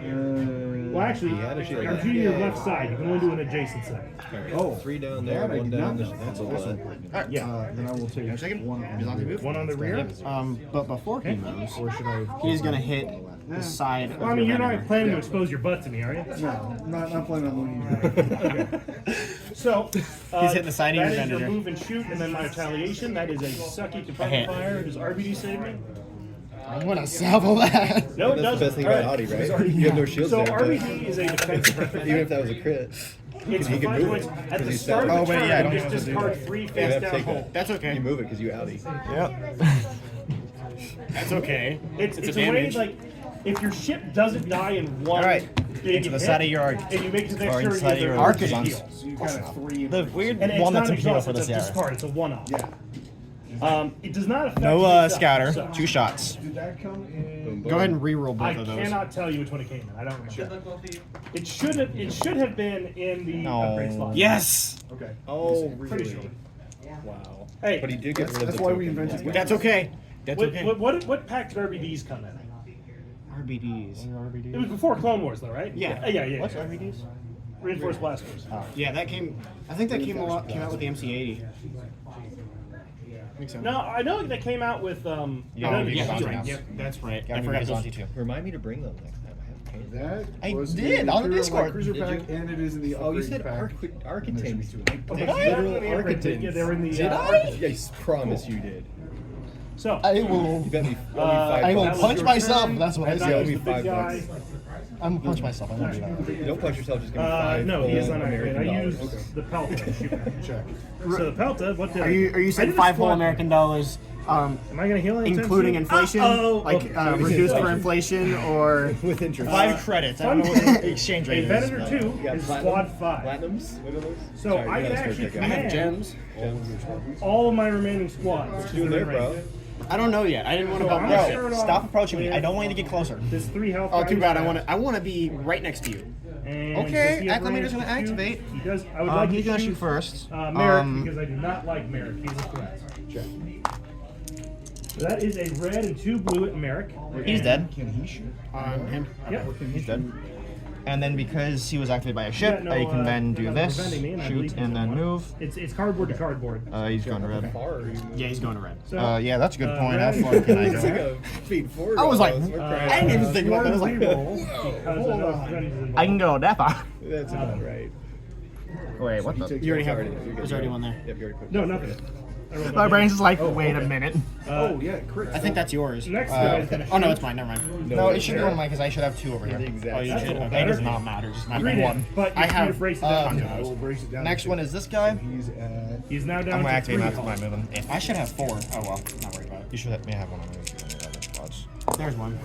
Uh, Well, actually, Yeah, actually, I'm shooting your left side. You can only do an adjacent side. Oh, 3 down there, that I 1 did down. not know. That's a also lot. important. Yeah. Then I will take a second? one Is on on the the move? One on the rear. But before he moves, Or should I? he's gonna hit the side. Well, I of mean, your you're not Venator. planning to expose your butt to me, are you? No, not planning on losing. So He's hitting the side of your that is your Venator. move and shoot, and then my retaliation. That is a sucky compartment hit. fire. Does RBD save me? I'm gonna salvo that. No, it That's doesn't. the best thing All about right. Audi, right? You have no shields So there. but RBD is a defensive Even if that was a crit. It's he for can 5 move points. it, At 'cause the he's start set. of the Oh, wait, turn, yeah, I you don't just have to do discard that. 3 You face have to down take hole. that. That's okay. You move it because you Audi. Yep. That's okay. It's a a way damage. like if your ship doesn't die in one Alright, big into the hit, side of your arc. and you make it to the next Or turn, inside of you your get arc the is on- heal. So you kind of 3. The weird And it's one not that's imperial exhaust, for it's this a era. discard. It's a one-off. Yeah. It does not affect No the itself, scouter, so 2 shots. Did that come in? Boom, Go ahead and re-roll both I of those. cannot tell you which one it came in. I don't remember. It should have been in the No. upgrade slot. Yes. Okay. Oh, Pretty really? sure. Wow. Hey, But he did get rid of That's the why we token. invented. That's okay. That's what, okay. what pack did RBDs come in? RBDs. It was before Clone Wars, though, right? Yeah. Yeah. What's RBDs? Reinforced blasters. Yeah, that came. I think that came out with the MC80. I think so. No, I know that came out with Yeah, Venom yeah, Shield. that's right. Yep, that's right. Gotta I be forgot Zonti those. too. Remind me to bring them next time. I have paint. That I was did, in the on the Imperial Discord. Light Cruiser Did pack, you? and it is in the Oh, you upgrade said pack. Architins. Okay, Literal yeah, Architins. Yeah, they're in the. Did I? Yes, promise you did. So. I will. You bet me. I will that was punch your myself. turn. That's what I And say. that Owe was me the big $5. guy. I'm gonna punch myself. I won't do that. Don't punch yourself. Just give me five. No, he is full unactivated. I American used dollars. the Pelta. to shoot him. Check. So the Pelta, what did Are you I saying did a 5 whole squad- American dollars, Am I gonna heal anytime including soon? inflation, like okay. reduced for inflation, or With interest. 5 credits? I don't know what the exchange A rate is. Venator 2 got is platinum? squad 5. Platinums? What are those? So Sorry, I you're can not actually supposed to take command them. all of my remaining squads. Which is Doing the there, mid-range. bro. I don't know yet. I didn't want to So bump I'm my gonna shit. start off Stop approaching me. with I don't want you to get closer. This 3 health. Oh, too guy bad. is I want to be right next to you. And Okay, does he have Acclimator's range gonna to shoot? activate. He does. I would like He's to gonna shoot first. Merrick, because I do not like Merrick. He's a threat. Check. So that is a red and 2 blue at Merrick. He's And- dead. Can he shoot? Him. Yep. He's dead. And then because he was activated by a ship, no, I can then they're do not this, preventing me, and I shoot, believe and then it's move. It's cardboard to cardboard. He's going to red. Yeah, he's going to red. So, Yeah, that's a good point. red How far can I It's like go? a feed forward. I was like, almost. We're crying. I didn't even think about that. I was like, reroll because I know preventing is involved. I can go that far. That's about right. Wait, what the? You already have. You're good. There's already one there. Yep, you already put No, it. nothing. I rolled My that brain's just like, Oh, wait a okay. minute. Oh yeah, crit. I think that's yours. Next guy is gonna Oh no, shoot. it's mine. Never mind. No, it should be on mine because I should have 2 over here. Exactly. Oh, you That's should. a little Okay, it does better. not matter. Just not Read it, one. but I you have. need to brace it down. I will brace it down. Next one is this guy. He's at. He's now down I'm gonna to activate 3 him after my moving. I should have 4. Oh well, not worried about You should have, may have one on the other spots. it. There's one.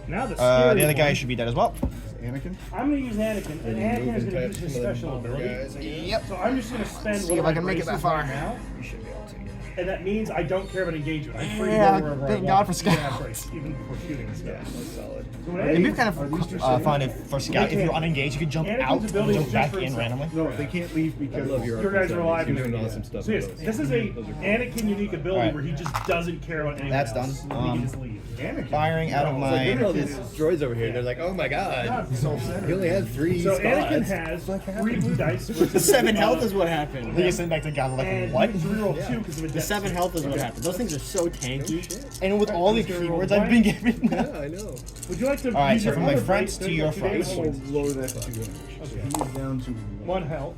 Now the The other scary guy one. should be dead as well. Anakin. I'm going to use Anakin, and Anakin is going to use his Some of them special bumper ability. guys, I guess. Yep. So I'm just going to spend See one if of I my can make it that braces far. right now, You should be able to. and that means I don't care about engagement. I'm free Yeah, to go wherever I thank want. God for Yeah, scouts. brace, even before shooting and Yeah, stuff. that's solid. So when It'd be Anakin, kind Are these just of fun if for scout if you're unengaged, you could jump Anakin's out and ability is jump just back for in himself. randomly. No, they can't leave I because love your Your guys are alive You're and doing everything. awesome stuff. So yes, with those. this is a Those are cool. Anakin unique ability Alright. where he just doesn't care about anything That's else. done. And he can just leave. Anakin. Firing out of It's like, look at all my. these droids over here. They're like, oh my god. He only had 3 So spots. Anakin has 3 blue dice. versus 7 health is what happened. He gets sent back to God like and what? he gets to reroll 2 because of a The death. 7 health is what happened. Those things are so tanky. And with all the keywords I've been given. Yeah, I know. Would you like to Alright, use so your from my other fronts brace to your two damage fronts. I'll points? lower that to 2 damage. So he is down to 1 health.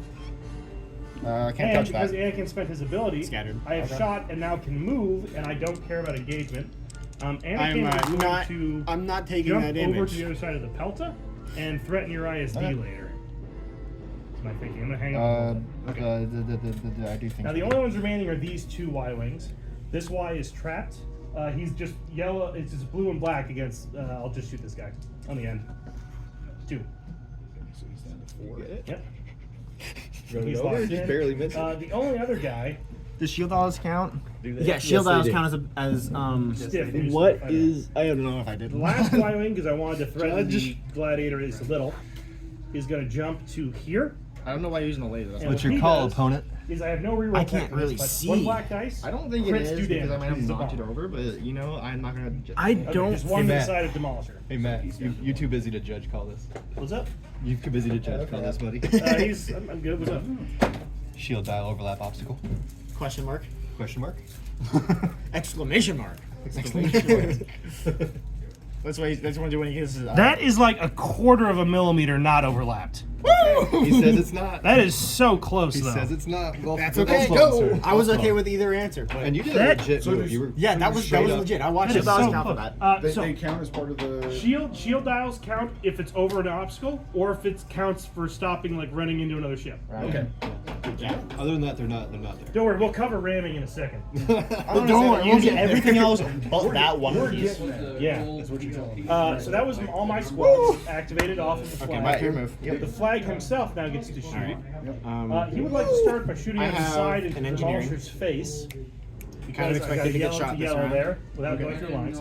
Can't And touch because that. Anakin spent his ability, Scattered. I have shot and now can move, and I don't care about engagement. Anakin is I'm going to I'm not taking jump that over image. to the other side of the Pelta and threaten your ISD Okay. later. That's my thinking. I'm going to hang up. I do think. Now the only ones remaining are these 2 Y-wings. This Y is trapped. He's just yellow. It's just blue and black against. I'll just shoot this guy on the end. 2. so he's down to 4. Yep. Run it He's over, locked just in. barely missed it. The only other guy. Does shield dollars count? Do they? Yeah, shield Yes, they dollars do. count as Stiff. Use What stiff, I know. is? I don't know if I did. The last Y-wing, because I wanted to threaten the gladiator is a little, is going to jump to here. I don't know why you're using the laser. That's And What's what your he call, does opponent? Is I have no reroll. I can't effect on this, really but see. 1 black dice. I don't think it crits is do because I damage might have because he's a knocked it bomb. over, but you know I'm not gonna. Okay, don't. just 1 to the Matt. side of Demolisher. Hey Matt, you too busy to judge call this. What's up? You too busy to judge call this, buddy. I'm good. What's up? Shield dial overlap obstacle? Question mark? Question mark? Exclamation mark! Exclamation mark! That's what I do when he gets his. That is like a 1/4 of a millimeter not overlapped. He says it's not. That is so close, He though. says it's not. Well, That's well, okay. close, sir. I was Well okay close. with either answer, but And you did That- a legit move. You were yeah, that was straight up. legit. I watched That it. is That was so count for close. that. So They count as part of the. shield dials count if it's over an obstacle, or if it counts for stopping, like running into another ship. Okay. Yeah. Other than that, they're not there. Don't worry, we'll cover ramming in a second. But don't worry, we'll get everything else but that one We're piece. getting there. Yeah. That's what you're telling me. So that was all my squads activated off of the flag. Okay, my turn move. The flag himself now gets to shoot. Alright. He would like to start by shooting I at the have side into an the engineering. Demolisher's face. You kind of Because I got expected to get yellow shot to this yellow round. there without going through lines.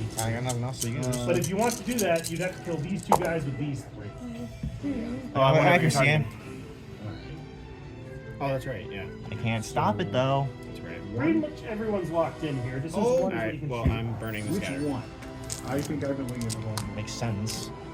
three. I got nothing else to use. But if you want to do that, you'd have to kill these two guys with these three. Oh, I Whatever can you're see him. targeting. Oh, that's right. Yeah, I can't stop it though. that's right. Pretty much everyone's locked in here. This is Oh. one All that you right. can Well, shoot. I'm burning this Which guy. one? I think I've been leaning one. Makes sense.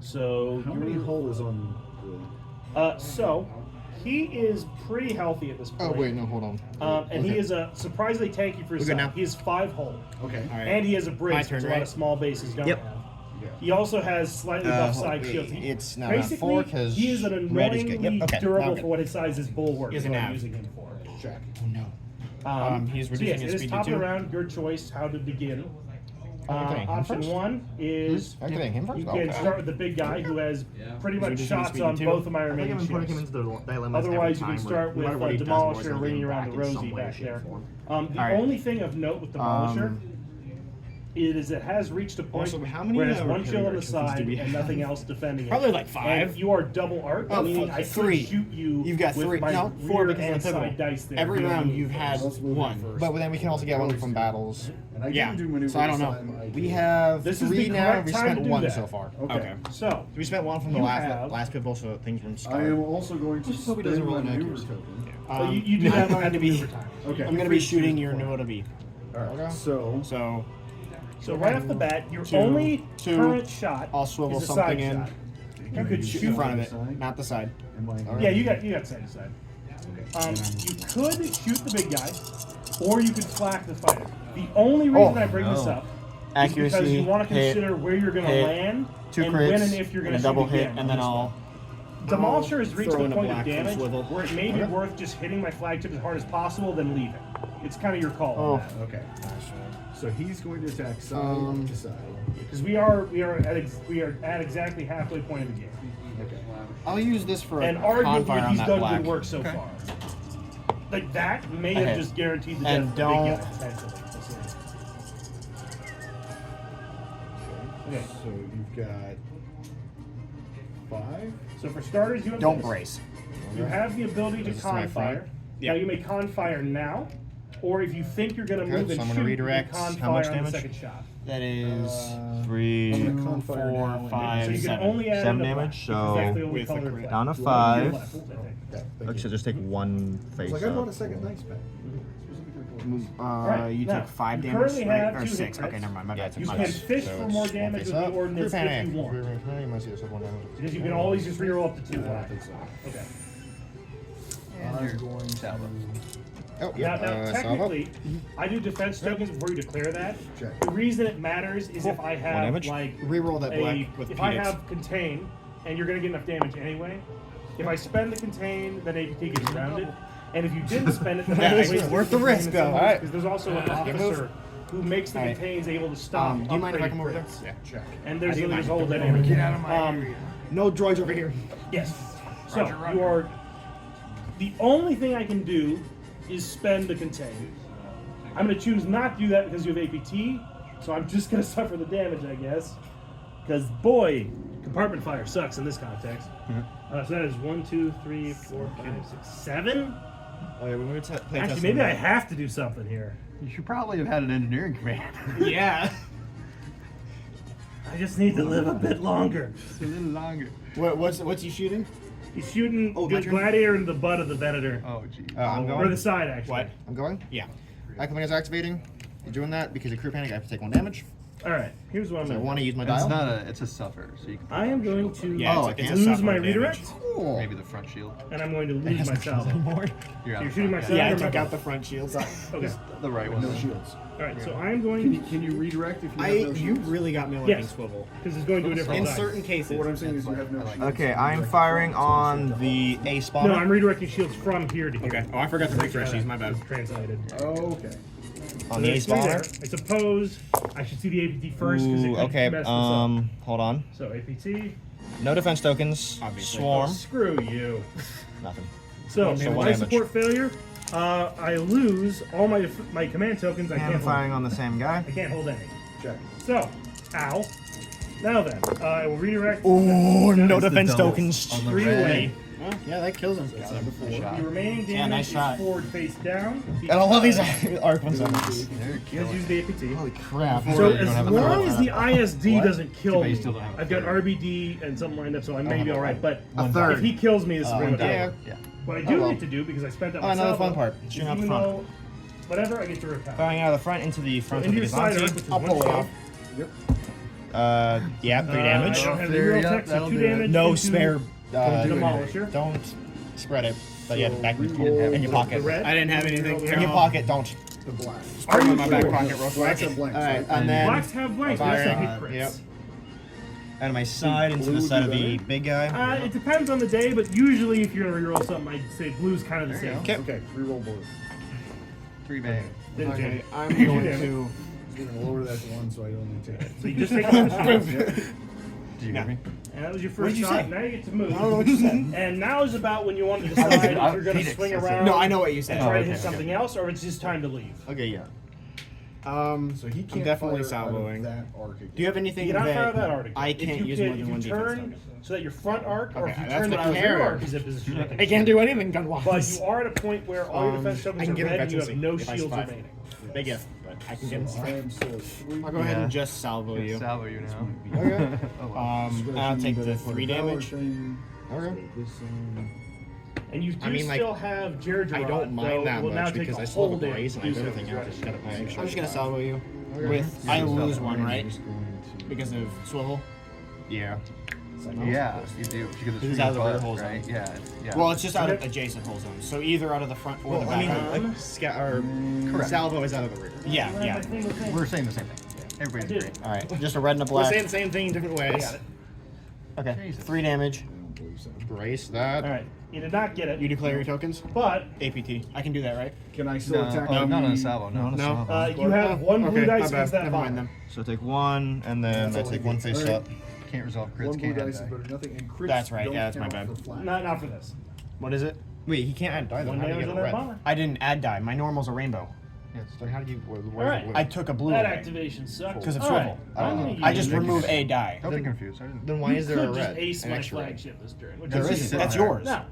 So How many hull is on so he is pretty healthy at this point. Oh wait, no, hold on. And he is a surprisingly tanky for his We're good size. now. He has 5 hull. Okay. All right. And he has a My bridge, turn, which a lot right? of small bases don't Yep. have. He also has slightly buff side wait, shields. it's not Basically, 4 'cause he is an red is annoyingly good. Yep, okay, now durable good. for what his size is bulwark. He has Is a what I'm nav. using him for. Check. Oh no. He's So reducing yes, his it is speed top to of 2. the round. Your choice how to begin. Activating him Option first? 1 is Activating him first? you can Okay. start with the big guy who has pretty much reducing his shots speed on to 2? both of my I think remaining I've been putting him shields. into the dilemmas Otherwise, you every can time start where with no matter what he does, I'm always Demolisher gonna ringing get him around back the in some Rosie way, back shape, there. or The form. Alright. only thing of note with Demolisher is it has reached a point Also, how many, where it has one repair shield on the tokens do side we and have? nothing else defending it. Probably like 5. And you are double arc, Oh, meaning I could 3. shoot you. You've got with 3. my No, 4 rear because and of the side pivotal. dice there. Every You round move you've had Let's move 1. in first. But then we can also get 1 from battles. And I Yeah. didn't do maneuver So I don't this know. time, I We did- have This is 3 the now. correct We time spent to do 1 that. so far. Okay. So We spent 1 from the You last have- last pivotal, so things from I start. am also going to Just hope he spend doesn't roll my an maneuver accuracy. token. but you do I'm have going to be. maneuver time. Okay. I'm going to be shooting your Nova B. Alright, so So right off the bat, your 2, only 2, current shot I'll swivel is a something side in. shot. You could Shoot shoot in front of it, Side. not the side. am I- Yeah, you got side to side. You could shoot the big guy, or you could flak the fighter. The only reason I bring this up is because Accuracy, you want to hit, consider where you're going to hit, land 2 and crits, when and if you're going and to a double shoot hit, again. and then I'll Demolisher has reached throw the in a point of black for damage swivel. where it may be worth just hitting my flagship as hard as possible, then leaving. It's kind of your call. Oh. Okay. So he's going to attack side to side. Because we are at exactly halfway point of the game, Okay. I'll use this for and a confire arguably on he's that done black. good work so far. Like that may have Okay. just guaranteed the death And of the big guy don't- potentially. Okay. So you've got 5. So for starters, you have Don't this. brace. You have the ability to This is my con front. fire. Yeah. Now you may con fire now, or if you think you're going to Okay, move so and I'm shoot, gonna you can redirect. con How much fire on the damage? second shot. That is I'm 3, gonna confire now 4, and- 5, So you can 7. only add 7 in the black. damage, It's so exactly what we with call a it. crit. Down to Your 5. left, I think. Okay, thank Okay, so you. just take 1 face It's like I up. bought a second dice pack. Right, You now, take 5 you damage, currently right? have Or 2 hit 6. Okay, crits. never mind. My bad. You My can bad. fish So for it's more one damage face with the up. ordinance Group if panic. you want. You might see this as 1 damage. Because you can always just reroll up to 2 Yeah, I black. think so. Okay. I'm going to Oh, Now, yeah. now technically, I do defense tokens before you declare that. check. The reason it matters is if I have damage. like Reroll that black with if I Pedix. have contain and you're gonna get enough damage anyway. If I spend the contain, then APT gets rounded. And if you didn't spend it, then Yeah, I it's wasted worth the contain risk, in though. some ways, Alright. because there's also an officer who makes the Alright. contains able to stop. Do you mind if I upgrade come over there? crits. Yeah. Check. And there's I do this mind. whole dynamic. Get out of my area. No droids over here. Yes. So you are. The only thing I can do is spend the contain. I'm going to choose not to do that because you have APT, so I'm just going to suffer the damage, I guess. Because boy, compartment fire sucks in this context. So that is 1, 2, 3, 4, 5, 6, 7. Okay, when we play Actually, test maybe them, I have to do something here. You should probably have had an engineering command. Yeah. I just need to live a bit longer. A little longer. What's he shooting? He's shooting Oh, the my turn? gladiator into the butt of the Venator. Oh, gee. I'm Or going. the side, actually. What? I'm going? Yeah. Acclimate is activating. You're doing that because of crew panic. I have to take 1 damage. Alright, here's what I'm So I going want to to use my It's dial. not a, it's a suffer, so you can. I am going to Yeah, Oh, it's a lose suffer my damage. redirect, Cool. Maybe the front shield. and I'm going to lose my salvo. Anymore. You're, out You're the shooting front, my Yeah, I Or took my- out the front shields. Okay. The right one. No shields. Alright, so I'm going Can you redirect if you I have no you shields? really got me on Yes. swivel. because it's going to a different In side. certain But cases. what I'm saying is you have no shields. Okay, I'm firing on the A spawner. No, I'm redirecting shields from here to here. Okay. Oh, I forgot to refresh these. My bad. Translated. Okay. On the A Through there, spawner. I suppose I should see the APT first because it Ooh, could okay. mess this up. Hold on. So APT, No defense tokens. Obviously. Swarm. screw you. Nothing. So, So my one damage. support failure, I lose all my command tokens. I and can't firing hold. on the same guy. I can't hold any. Check. So, ow. Now then, I will redirect. Ooh, no the defense double tokens. on the 3 red. away. Well, yeah, that kills him. The remaining damage nice is shot. forward face down. And I love these arc ones. You guys use the APT. Holy crap. So you don't as have a long third as the ISD doesn't kill But you me, still don't have a I've got third. RBD and something lined up, so I may be all right. But A third. if he kills me, this is pretty much yeah. over. Yeah. What I do well. need to do, because I spent up Oh, my another salvo, fun part. is Shooting out the even front. though whatever, I get to recover. Firing out of the front into the front Into of the your side arc, Gazanti. which is I'll one pull it shield. off. Yep. Yeah, 3 damage. I don't have the There, real yeah, tech, so that'll 2 do it. damage. No into spare. Demolisher. Don't spread it. But yeah, back in Reroll your pocket. The red. I didn't have anything. In your pocket, don't. The black. Are you in my back sure? pocket real Blacks quick. have blanks. Alright, right? and then Blacks have blanks. Fire, Blacks have hit crits. yep. out of my side into the side of the big guy. It depends on the day, but usually if you're gonna reroll something, I'd say blue's kind of the same. Okay, reroll blue. 3 bang. Didn't Okay, change. I'm going to. I'm gonna lower that to 1 so I don't need to. So you just take one shot. Did you No. hear me? And that was your What first did you shot. say? Now you get to move. I don't know what you said. And now is about when you want to decide if you're going to Phoenix, swing I said. around. No, I know what you And said. try to okay, hit something else, or if it's just time to leave. Okay, yeah. So he can't definitely fire out of salvoing. that arc again. Do you have anything You cannot that, fire out that arc. I can't if you use can, more than one if you defense turn token? so that your front arc, or if Okay, you that's turn what that I was your rear hearing. arc is a position. you I can't do anything gun wise. But you are at a point where all your defense I tokens can are get a red and you have veterancy no if I shields survive. remaining. Big if, but I can get So I am still at 3. I'll go ahead Yeah. and just salvo you. Salvo you now. Okay. Oh, wow. I'll take the For 3 power damage. thing, Okay. so this, And you do I mean, like, still have Jerjerrod, I don't mind that will now much take because a I still whole have a day brace and I to have do everything something. else. I just gotta make I'm sure. just gonna salvo you. With I lose 1, right? just going to- Because of swivel. Yeah. Yeah, you do. Because it's This is really out of the rear fun, hole zone. right? Yeah. Yeah. Well, it's just out of adjacent hole zones. So either out of the front or the Well, I back. mean, like, or Correct. salvo is out of the rear. Yeah, yeah. We're saying the same thing. Everybody's I did. agreeing. All right, just a red and a We're black. saying the same thing in different ways. Got it. Okay, Jesus. 3 damage. I don't believe so. Brace that. All right, you did not get it. You declare your tokens. But APT. I can do that, right? Can I still attack? Oh, not on a the- salvo. No. No. you have one blue Okay, dice my bad. against that Never mind bottom. then. So take 1, and then I take 1 face Alright. up. Can't resolve crits. One blue Can't add dice is die. better than nothing, and crits That's right, don't yeah, that's my count bad. for flat. Not for this. What is it? Wait, he can't add die though. One How do you damage get on a that red? bomber. I didn't add die. My normal's a rainbow. Yes. So how do you? What, Alright. I took a blue That away. activation sucks. Because of All right, swivel. I'm gonna I use- just remove a die. Don't be confused. I didn't. Then why You is there a could red? just ace An my extra red? flagship this turn. Which There is is easy. a- That's Alright. yours. No,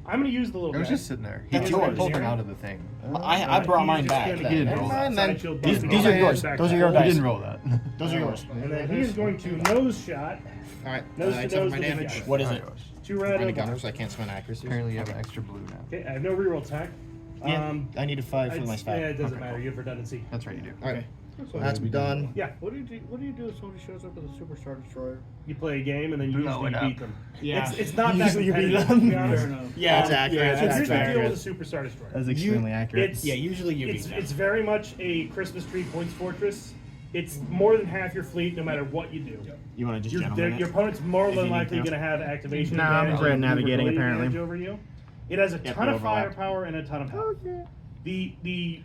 I'm gonna use the little It was guy. just sitting there. That's He yours. pulled him out of the thing. I brought mine back. He didn't roll that. then. Side shield These buff are against yours. back Those are to your full. He dice. didn't roll that. Those are yours. And then he is going to nose shot. All right. Nose I to took nose my to the damage. guy. What is it? 2 red Any and a black. gunners, I can't spend accuracy. Apparently, you have an extra blue now. Okay, I have no reroll attack. Yeah, I need a 5 for my Yeah, stat. it doesn't Okay, matter. cool. You have redundancy. That's right, you do. All right. That's done. Yeah, What do you do if somebody shows up with a superstar destroyer? you play a game and then Blow usually it you up. beat them. Yeah. It's not that Usually you beat competitive, them. to be honest. Yeah, That's accurate. So That's here's the deal accurate. with the Superstar Destroyer. That's extremely accurate. It's, Yeah, usually you it's, beat them. it's very much a Christmas tree points fortress. It's more than half your fleet, no matter what you do. You want to just Your gentleman your it? opponent's more If than you need likely to. going to have activation Nah, I'm advantage great at and navigating, maneuverability apparently. advantage over you. It has a Yep, ton we of overlap. firepower and a ton of health. The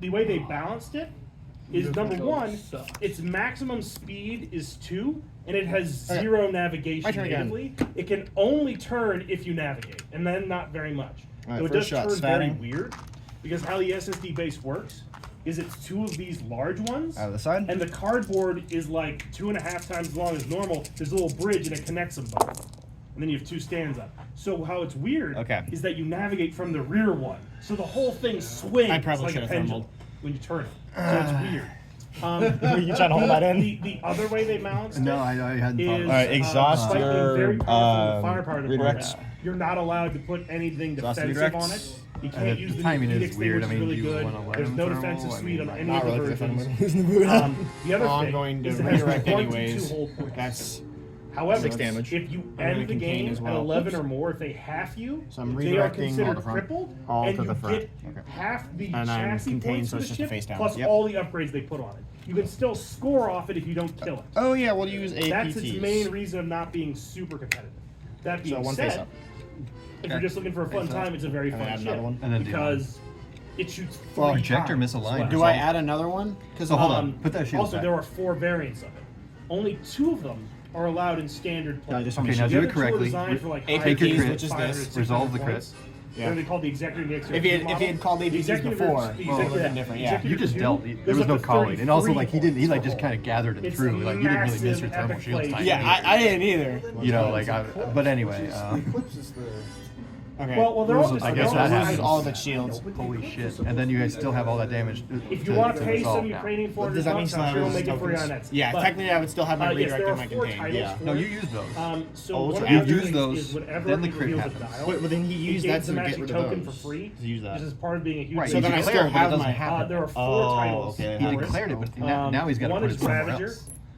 way they balanced it is number one, its maximum speed is 2, and it has 0 navigation My turn again. natively. It can only turn if you navigate, and then not very much. Alright, So it first does shot, turn very statting. weird, because how the SSD base works is it's 2 of these large ones, Out of the side. and the cardboard is like 2.5 times as long as normal. There's a little bridge and it connects them both. And then you have 2 stands up. So how it's weird is that you navigate from the rear one. So the whole thing swings I probably like should a have pendulum when you turn it. So it's weird. Were you trying to hold that in? The other way they balanced No, it I hadn't thought is of Alright, that. exhaust by being your, very powerful firepower redirects. department. You're not allowed to put anything Exhaust the defensive redirects. on it. You And can't the use the timing new is Edict weird. which I mean, is really do you good. wanna let There's him no thermal? defensive I suite mean, on any Not of the really, if I'm versions. losing the boot. The other Well, I'm thing going to is it has redirect 1 to 2 anyways. hold points. That's However, 6 damage. if you I'm gonna end the contain game as at well. 11 Oops. or more, if they half you, So I'm they are redirecting considered all the front. crippled, All and to you the front. get Okay. half the And I'm chassis contained, points so for it's the just a ship, face down. plus Yep. all the upgrades they put on it. You can still score off it if you don't kill it. Oh yeah, we'll use APTs. That's its main reason of not being super competitive. That being So 1 said, face up. if you're just looking for a fun time, it's a very And then fun add ship another one. And then because it shoots 3 Well, projector times. misaligned. Do I add another one? Because So hold on. Put that shield Also, back. there are 4 variants of it. Only 2 of them are allowed in standard play. just Okay, make now sure. The do other it 2 are correctly. designed for like Take higher your games, crit, which is 500, resolve the 600 points. Yeah. They're called the executive If he had called APTs executive before, the it would have executive- been different. Yeah. executive You just two dealt. There goes was up no to calling, and also 33 like he didn't. He like points. just kind of gathered it It's through. Like you didn't really miss your massive thermal epic shield play. time. Yeah, I didn't either. You know, like but anyway. Eclipse is the. Okay. Well, they're all I guess so that loses happens. all of its shields. Holy shit! And then you guys still have all that damage. If you want to pay resolve some now. Ukrainian But does that mean $400, I'm sure we'll make it for you on tokens? that. Yeah, But, technically I would still have my yes, redirect there and are my 4 contain. titles Yeah. for No, it. you use those. So Oh, what so it you does use is those, whenever then the it crit reveals a happens. dial, Wait, but then he it used gains that to some get magic rid of token those. for free. To use that. This is part of being a huge. Right, So you then I declare still it, but it have doesn't my- happen. There are 4 Oh, titles. okay. He for it. declared it, but now he's got to one put is it somewhere Ravager. else.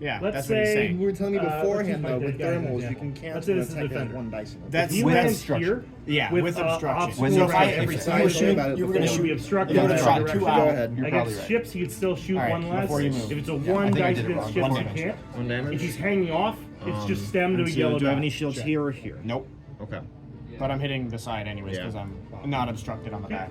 Yeah, Let's that's what he's say saying. You were telling me beforehand, let's though, use with my dead guy thermals, you example. can Let's cancel say an this is attack and defender. one dice. in it. That's You that's land obstruction. here. Yeah, with obstruction. When So you if try I to every take time it. you Sorry shoot, about it you were gonna before. Should be shoot. obstructed You're in gonna that shot direction. two Go out. ahead. You're probably Against right. ships, he could still shoot All right, one less. before you move. If it's a I one think I dice did it against wrong. ships, One he damage. can't. One damage. If he's hanging off, it's just stem to a And so yellow do I have dot. any shields here or here? Nope. Okay. But I'm hitting the side anyways Yeah. because I'm not obstructed on the back.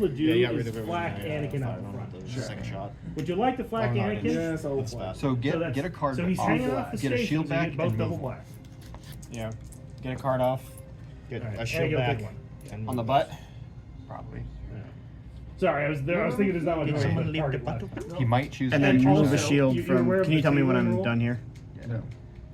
able to do Yeah, you got rid is of everything. flak I, Anakin fired out on front. the second shot. Would you like to flak Anakin? Yeah, so That's fast. So get that's- get a card So he's off, hanging off the get a station, shield so you back, get both and double move. black. Yeah. Get a card off. Get Alright, a and shield get a back. big one. And on the butt. Probably. Sorry, I was thinking there's not much Did more someone but leave the target butt left. open? He might choose And to then And move also, the shield you're from. aware of Can you the tell me when tabling I'm rule? done here? No.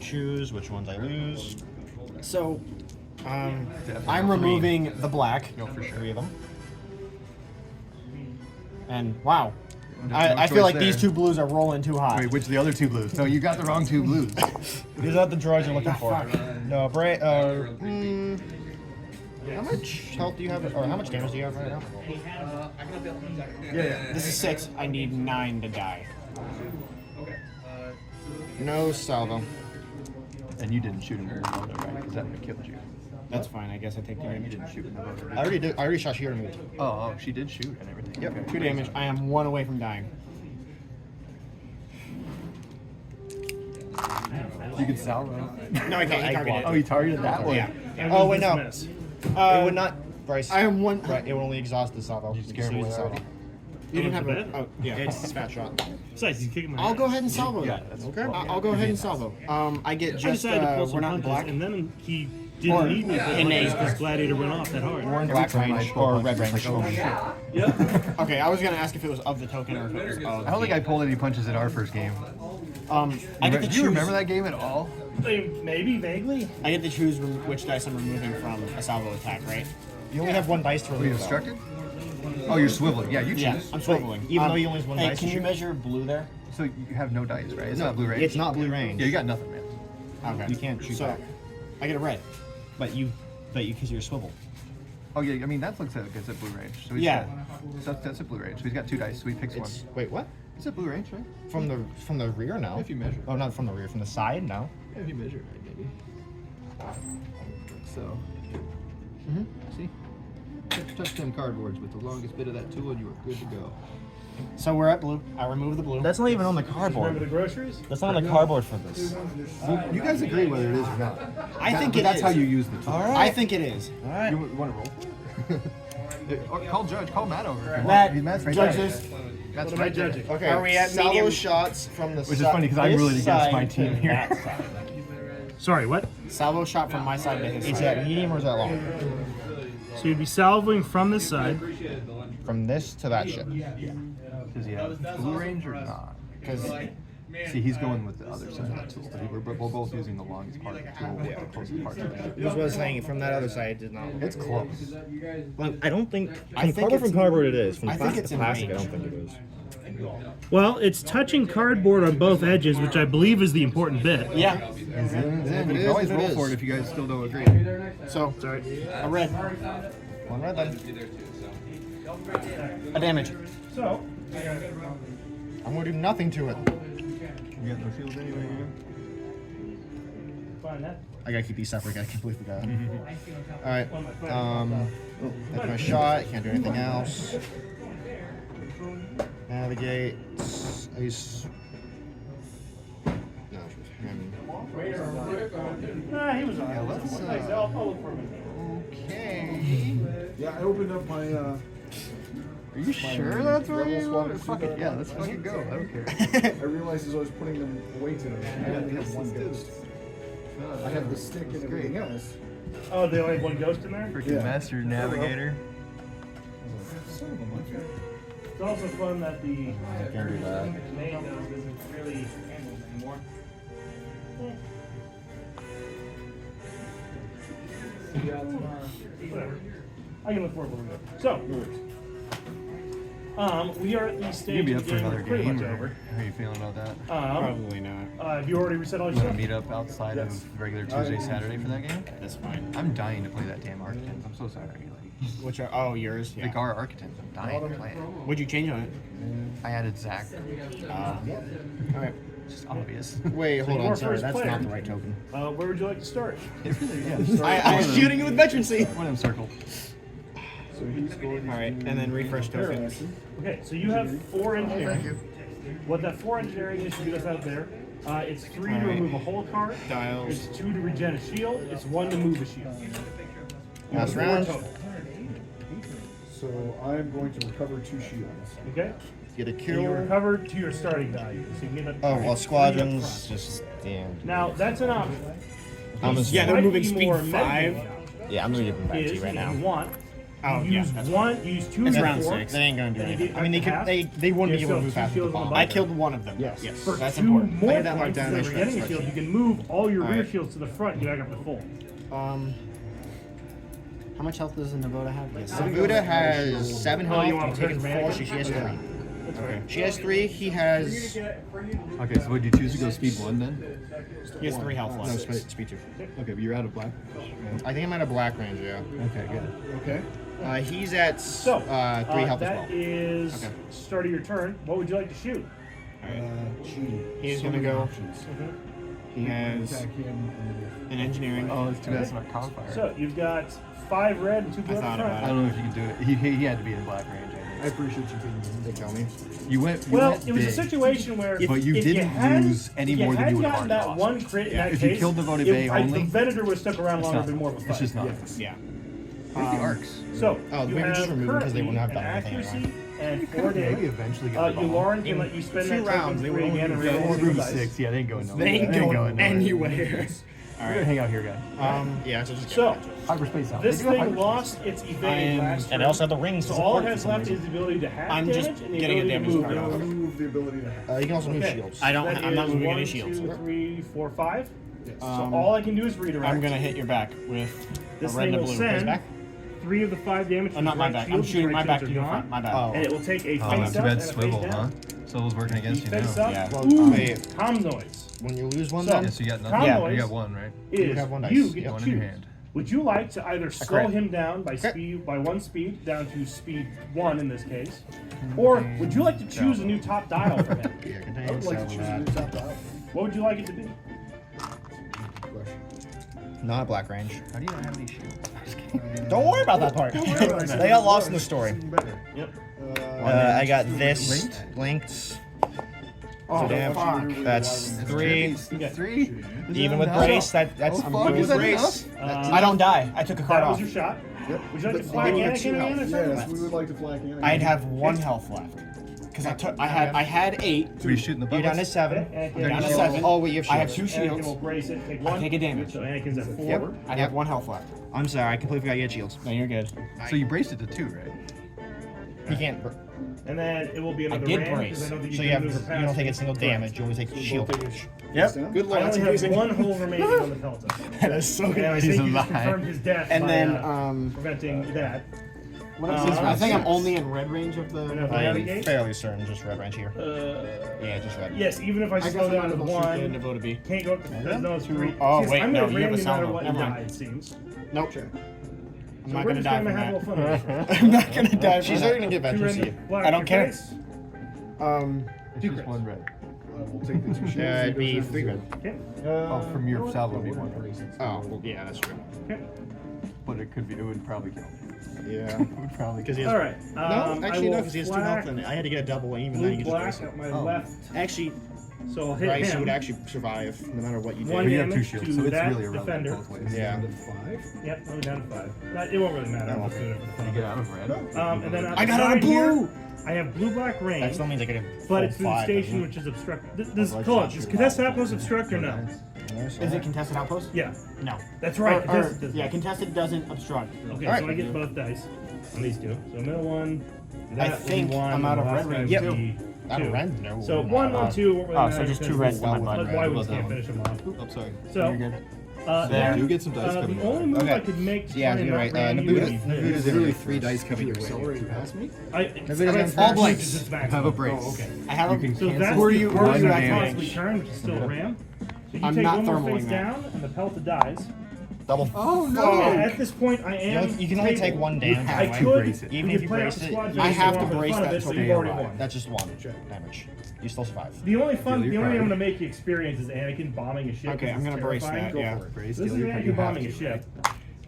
choose which ones I lose. So, Definitely I'm three. removing the black. Go for sure. 3 of them. And wow, I feel like these two blues are rolling too hot. Wait, which are the other two blues? No, you got the wrong two blues. These are the drawers you're looking for. No, how much health do you have, or how much damage do you have right now? Yeah. This is 6. I need 9 to die. No salvo. And you didn't shoot him with the motor, right? Because that would have killed you. That's fine. I guess I take the You damage. didn't shoot with the motor. I already did. I already shot Sheer moved. Oh, she did shoot and everything. Yep. Okay. 2 damage. I am 1 away from dying. You could salvo. No, I can't. He targeted Oh, it. you targeted that one. Yeah. And Oh, was wait, no. dismissed. It would not, Bryce. I am 1. Right, it would only exhaust the salvo. You scared can me use the already. salvo. You didn't have Oh, a. bad? Oh, yeah. It's a fat shot. Besides, he's kicking my I'll ass. go ahead and salvo. Yeah, it. that's Okay. I'll go ahead and salvo. I get I just decided to pull some we're not punches, black. and then he Or didn't need me in a- because Gladiator went off that hard. We're in Black black range range or or red red range. range. Yep. Okay, I was gonna ask if it was of the token or if it was of. I don't think I pulled any punches at our first game. I get to Do choose. you remember that game at all? Maybe, vaguely. I get to choose which dice I'm removing from a salvo attack, right? You only have 1 dice to Were you remove. though. instructed? Oh, you're swiveling. Yeah, you choose. Yeah, I'm swiveling. Even though you only have 1 Hey, dice. can to you shoot? measure blue there? So you have no dice, right? It's No, not blue range. It's not blue range. Yeah, you got nothing, man. Okay. You can't shoot So, back. I get a red. Because you're swivel. Oh yeah, I mean that looks like it's at blue range. So he's Yeah. got, that's a blue range. So he's got 2 dice. So he picks one. Wait, what? It's a blue range, right? From the rear, no. If you measure. Oh, not from the rear. From the side, no. Yeah, if you measure right, maybe. So. See? Touch them cardboards with the longest bit of that tool, and you are good to go. So we're at blue. I remove the blue. That's not even on the Remember the cardboard. groceries? That's not on the cardboard for this. You guys agree whether it is or not. I think it That's is. how you use the tool. I think it is. All right. You want to roll? Or call Judge. Call Matt over. if you Matt, want. Matt's right judge there. this. Matt's What am I right there. judging? Okay. Are we at salvo medium? shots from the Which is funny because I'm really against my team here. Sorry, what? Salvo shot from my side to his Is side. that medium or is that long? So you'd be salvoing from this side. From this to that ship. Does he have blue range or not? Because See, he's going with the other side of the tool. We're both using the longest part of the tool, the closest part to the This is what I was saying. From that other side, it did not. It's close. Well, I don't think. I think cardboard it's- from cardboard it is. From I think plastic it's to in plastic, I range. don't think it is. Well, it's touching cardboard on both edges, which I believe is the important bit. yeah. Then you is, can always then it roll is. for it if you guys still don't agree. So a red, One red then. a damage. So, I'm gonna do nothing to it. You got no shields anyway. find that. I gotta keep these separate. I can't believe we got. All right. That's my shot. Can't do anything else. Navigate. Ice. No. Nah, he was on. Yeah, let's, Thanks, I'll look for him. Okay. Yeah, I opened up my. Are you sure that's where you want it? Fuck it, yeah, let's fucking go. I don't care. I realized as I was putting them away today, I only have one ghost. I have the stick and everything else. Oh, they only have one ghost in there? Freaking Yeah. master navigator. Son of a monkey. It's also fun that the Can't do that. main nose isn't really handled anymore. Whatever. I can look forward when we go. So, we are at the stage You'll be of up the for game another that's pretty game. much Or over. how are you feeling about that? Probably not. Have you already reset all your You want stuff? to meet up outside of regular Tuesday, Saturday for that game? That's fine. I'm dying to play that damn Architect. I'm so sorry. Which are yours? Like Yeah. our Architect, I'm dying to play it. What'd you change on it? I added Zach. All right. It's just obvious. Wait, hold you're on. Sorry, first that's player. not the right token. Where would you like to start? It really is. I was shooting you with veteran seat. One of them circle. So he's going. All right, and then refresh tokens. Okay, so you have 4 engineering. What that 4 engineering is to get us out there. It's 3 to Alright. remove a whole card. Dials. It's 2 to regen a shield. It's 1 to move a shield. Last 4 round. total. So I'm going to recover 2 shields. Okay? Get a So you kill. recover to your starting value. So you can get a Oh, well, 3 up squadrons. front. Just damn. Now, that's an option. Yeah, they're moving Slightly speed more 5. meta Yeah, I'm gonna give them back to is you right if now. you want. Oh, You yeah, use that's 1, you use 2 It's and round 4. 6. They ain't gonna do Then you anything. get I mean, they up could. to half. They wouldn't be You able to still move have past 2 the shields on the bomb. I bottom. killed one of them. Yes. Yes. For That's 2 important. more I did that points, markdown, instead I of should getting a have shield, switched. you can move all your rear Alright. shields to the front and get back up to full. How much health does Navoda have? Yes. So Buddha has 7 Oh, you health. want I'm taking charismatic? 4. She has 3. That's Okay. right. She has 3. He has. Okay, so would you choose to go speed 1 then? He has 3 health No, left. speed 2. Okay, but you're out of black. I think I'm at a black range. Yeah. Okay, good. Okay. He's at So, 3 health as well. that is Okay. start of your turn. What would you like to shoot? Gee. He's so gonna many go- options. He has Attack him and an engineering. Oh, it's too bad it's not Confire. So you've got 5 red and 2 blue I at thought the about I front. don't know if you can do it. He had to be in black range, I I think. appreciate you taking They tell me. You went. Well, went it was a big. situation where But you if didn't had, lose any if more than you would have gotten already that lost. one crit in that If you case, killed the Votive Bay the only, Venator would have stuck around It's longer, not. been more of a fight. It's just not. Yeah. Where's the arcs? So Oh, you we have just removed because they wouldn't have currently done an anything accuracy anyway. and 4 Maybe damage. eventually get the ball. Lauren can let you spend In that 2 token rounds, they free were only again and gonna roll go a Room dice. 6. Yeah, they ain't going nowhere. They ain't going anywhere. We're gonna hang out here, guys. Yeah. So just So Hyperspace out. this They do have thing hyperspace. lost its evade last and turn. I also have the rings. So all it has left is the ability to have I'm damage just and the getting a ability to damage move. card off. remove the ability to have. You can also move Okay. shields. That I'm not is moving 1, any shields. 2, 3, 4, 5. So Um, all I can do is redirect. I'm gonna hit your back with This a red thing and a will blue. His send back? 3 of the 5 damage. Not my right back. I'm shields, shooting right my back shields to are your gone. front. My bad. Oh. And it will take a face Oh, up not too bad. and a face Swivel, down. huh? Swivel's working against you Face now. up. Yeah. Ooh, Wait. calm noise. When you lose one, So- then Yeah, so you got Calm nothing. Yeah. You noise got 1, right? is have one dice. you get Yeah, to one in your choose. hand. Would you like to either slow crit. him down by Crit. speed by 1 speed down to speed 1 in this case, or would you like to choose a new top dial for him? I would like to choose a new top dial. What would you like it to be? not black range. How do you not have any shields? Don't worry about that part. They got lost in the story. Even better. Yep. I got this linked. Oh, damn. fuck. That's 3. Okay. 3? Even with brace, that's Oh, fuck, good is with that brace. enough? I don't die. I took a card That was off. your shot. Yep. Would you like to But flag they have Anakin 2 again health. or something? Yes, we would like to flag Anakin. I'd have 1 health left. Because I had 8. What are you shooting the You're down to bullets? 7. Anakin You're down to will- 7. Oh wait, you have I shields. have 2 shields. Anakin will brace it. Take 1. take a damage. So Anakin's at 4. Yep. I have 1 health left. I'm sorry, I completely forgot you had shields. No, you're good. So you braced it to 2, right? He can't. And then it will be I another did ram, brace. 'cause I know that So can you have move you past don't take it. a single damage. You only take shield. Yep. Good I lord, that's only have amazing. 1 hole remaining on the Pelta. That is so And I good. think you alive. just confirmed his death And by, then preventing that. I think I'm only in red range of the. And if I navigate? I'm fairly certain, just red range here. Yeah, just red. Yes, even if I slow guess down to I'm gonna shoot the 1, Nevada B. can't go up to no, it's 3. Oh, See, wait, I'm no, gonna you have ram a no matter salvo. what you Never die, mind. it seems. Nope. So I'm not we're gonna just die gonna from have a that. little fun with this. I'm not gonna die. She's She's already gonna get 2 vengeance red to you. black I don't your care. face. It's just 1 red. We'll take the 2 shields. It'd be Goes down to 3 0. red. Okay. Oh, from your salvo would be 1 red. Oh, well, yeah, that's true. Okay. But it could be. It would probably kill. Yeah. It would probably kill. Because he All has. right. No, actually I no, will because he has 2 flack health, and I had to get a double aim, and then blue you can just black brace it. at my Oh. left. Actually, So I'll hit Bryce him. would actually survive no matter what you did. One But you have 2 damage shields, to so it's that really irrelevant defender. both ways. Yeah. Down to 5. Yep, only down to 5. It won't really matter. I'm just doing it for the fun You of get it. out of red. And then I got out of blue! I have blue black rain. That still means I get a But it's through the 5, station, doesn't which is obstruct. This Otherwise, hold on. it's Does not contested sure. outpost obstruct or no? it? Is it contested outpost? Yeah, No. that's right. Or- Contested does yeah, not. contested doesn't obstruct. Okay, All right. so I get both dice on these 2. So middle one. I That think will be 1, I'm out and of the last red guy range, would too. be Out of 2. red? No. So 1 on 2 won't really Oh, matter so just 2 because reds to my but blood. why red. we Well can't done. finish them off. Oh, sorry. So You're good. There. then, You get some dice coming the your only way. move Okay. I could make to Yeah, try and you're not right. ram you Nabuda- would be There's this. literally 3 dice coming your So way. already past me? All blanks. It's Have a maximum. brace. Oh, okay. I have You a. can So cancel that's Who are the you- who part are you that at constantly range? turn, which is still a ram. So you I'm take not 1 more thermaling face that. down, and the pelta dies. Double. Oh And at this point, I am. You can only take 1 damage. I have to could. brace it. Even we if could you play out brace the it, squad I phase have for to the brace fun of that it, so till you've already won. That's just 1 damage. You still survive. The only fun, Deal the your only thing I'm card. gonna make you experience is Anakin bombing a ship. Okay, 'cause I'm it's gonna brace terrifying. that. Yeah. Brace, This is deal your card. You Anakin have bombing to, a ship,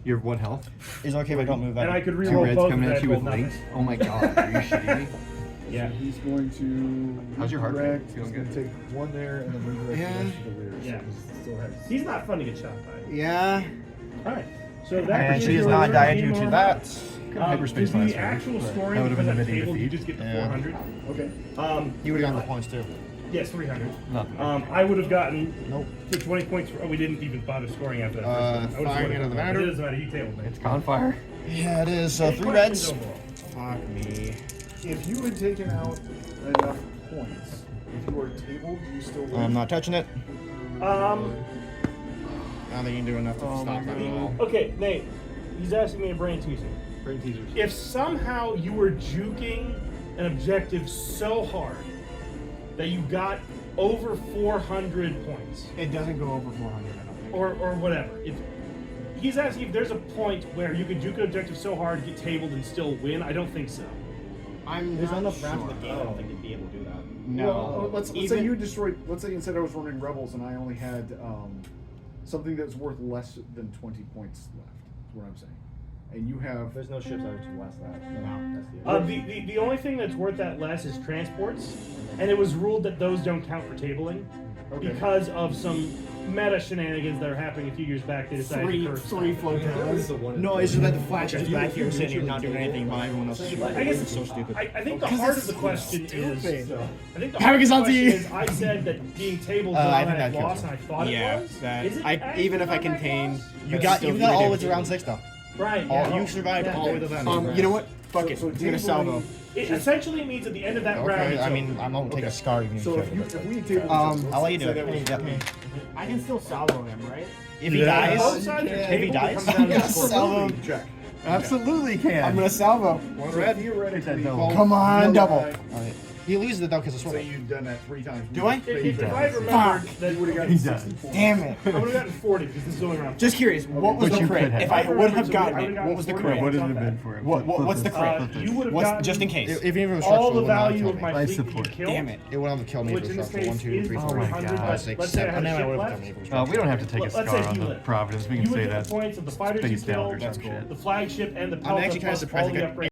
You have 1 health. Is it okay if I don't move that? and I could 2 reroll reds both coming of at you with nothing. links. Oh my god, are you shitting me? Yeah. He's going to. How's your heart rate? redirect. Feeling He's going to good? take 1 there and then redirect Yeah. the rest to the rear. Yeah. So he still has. He's not fun to get shot by. Yeah. Alright. So that And she is particular not died game due to on- that. Hyperspace the last actual turn, but scoring that would've for been that limiting table, you defeat. just get the Yeah. 400. Okay. You would have gotten the points too. Yes, 300. Nothing. I would have gotten Nope. the 20 points. We didn't even bother scoring after that. first one. I would've firing scored out of the it. matter. It doesn't matter. You tabled me. It's Confire. Yeah, it is. So Any 3 questions reds. overall? Fuck me. If you had taken out enough points, if you were tabled, do you still win? I'm not touching it. Um. I don't think you can do enough to stop that at all. Okay, Nate. He's asking me a brain teaser. Brain teasers. If somehow you were juking an objective so hard that you got over 400 points, It doesn't go over 400. I don't think. or whatever. He's asking if there's a point where you could duke an objective so hard, get tabled, and still win. I don't think so. I'm There's not enough sure. rounds in the game. I don't think they'd be able to do that. No. Well, let's say Even- you destroyed. Let's say instead I was running rebels and I only had something that's worth less than 20 points left. Is what I'm saying. And you have. There's no ships that are less than that. No. That's the The only thing that's worth that less is transports, and it was ruled that those don't count for tabling Okay. because of some meta shenanigans that are happening a few years back. They decided to curve Three stuff. float towers. No, it's just that the Flash is back here sitting here not doing anything while everyone else is I guess it's so stupid. I think the 'Cause heart it's of the question is. stupid. I think the Havoc heart is of on the question to you. is. I said that being tabled was I an think that automatic kills loss, him. and I thought Yeah, it was. that Is it even if I actually an contain, automatic you loss? got still all the way negative. to round 6 though. Right. All, Yeah. you survived Yeah. all the way to round. You know what? Fuck it. So I'm gonna salvo. It essentially means at the end of that round. Okay, it's I mean, over. I'm gonna take a scar even So if if you if we table. I'll let you do say it. that was Yeah. for me. I can still salvo him, right? If he Yeah. dies, Both sides are if he tabled, dies, it comes down to I'm the gonna score. salvo. Check. absolutely can. I'm gonna salvo. Brad, theoretically. Come on, double. Alright. He loses it though because it's Say swivel. you've done that 3 times. Do I? If I had remembered Fuck. that, You would have gotten He 60 does. points. Damn it. I would have gotten 40 because this is only round. Just curious, what was But the you crit? could have. If I would have gotten I it, would've what was the gotten crit? 40. What would it have been for it? What's the crit? You would have What's gotten just in case? If even if it was all structural, the it would not value kill of me. my I fleet that you support. killed. Damn it. It would have killed me if Which it in was this structural. 1, case 2, is 3, 4, 300, 5, but 6, let's say I 7. had a I ship would have left. killed me if it was We don't have to take a Let's say scar on he the lived. Providence. We You can would say get that the points of the fighters you spaced out killed, or some shit. the flagship, and the I'm peltas actually kinda plus surprised all I the got upgrades.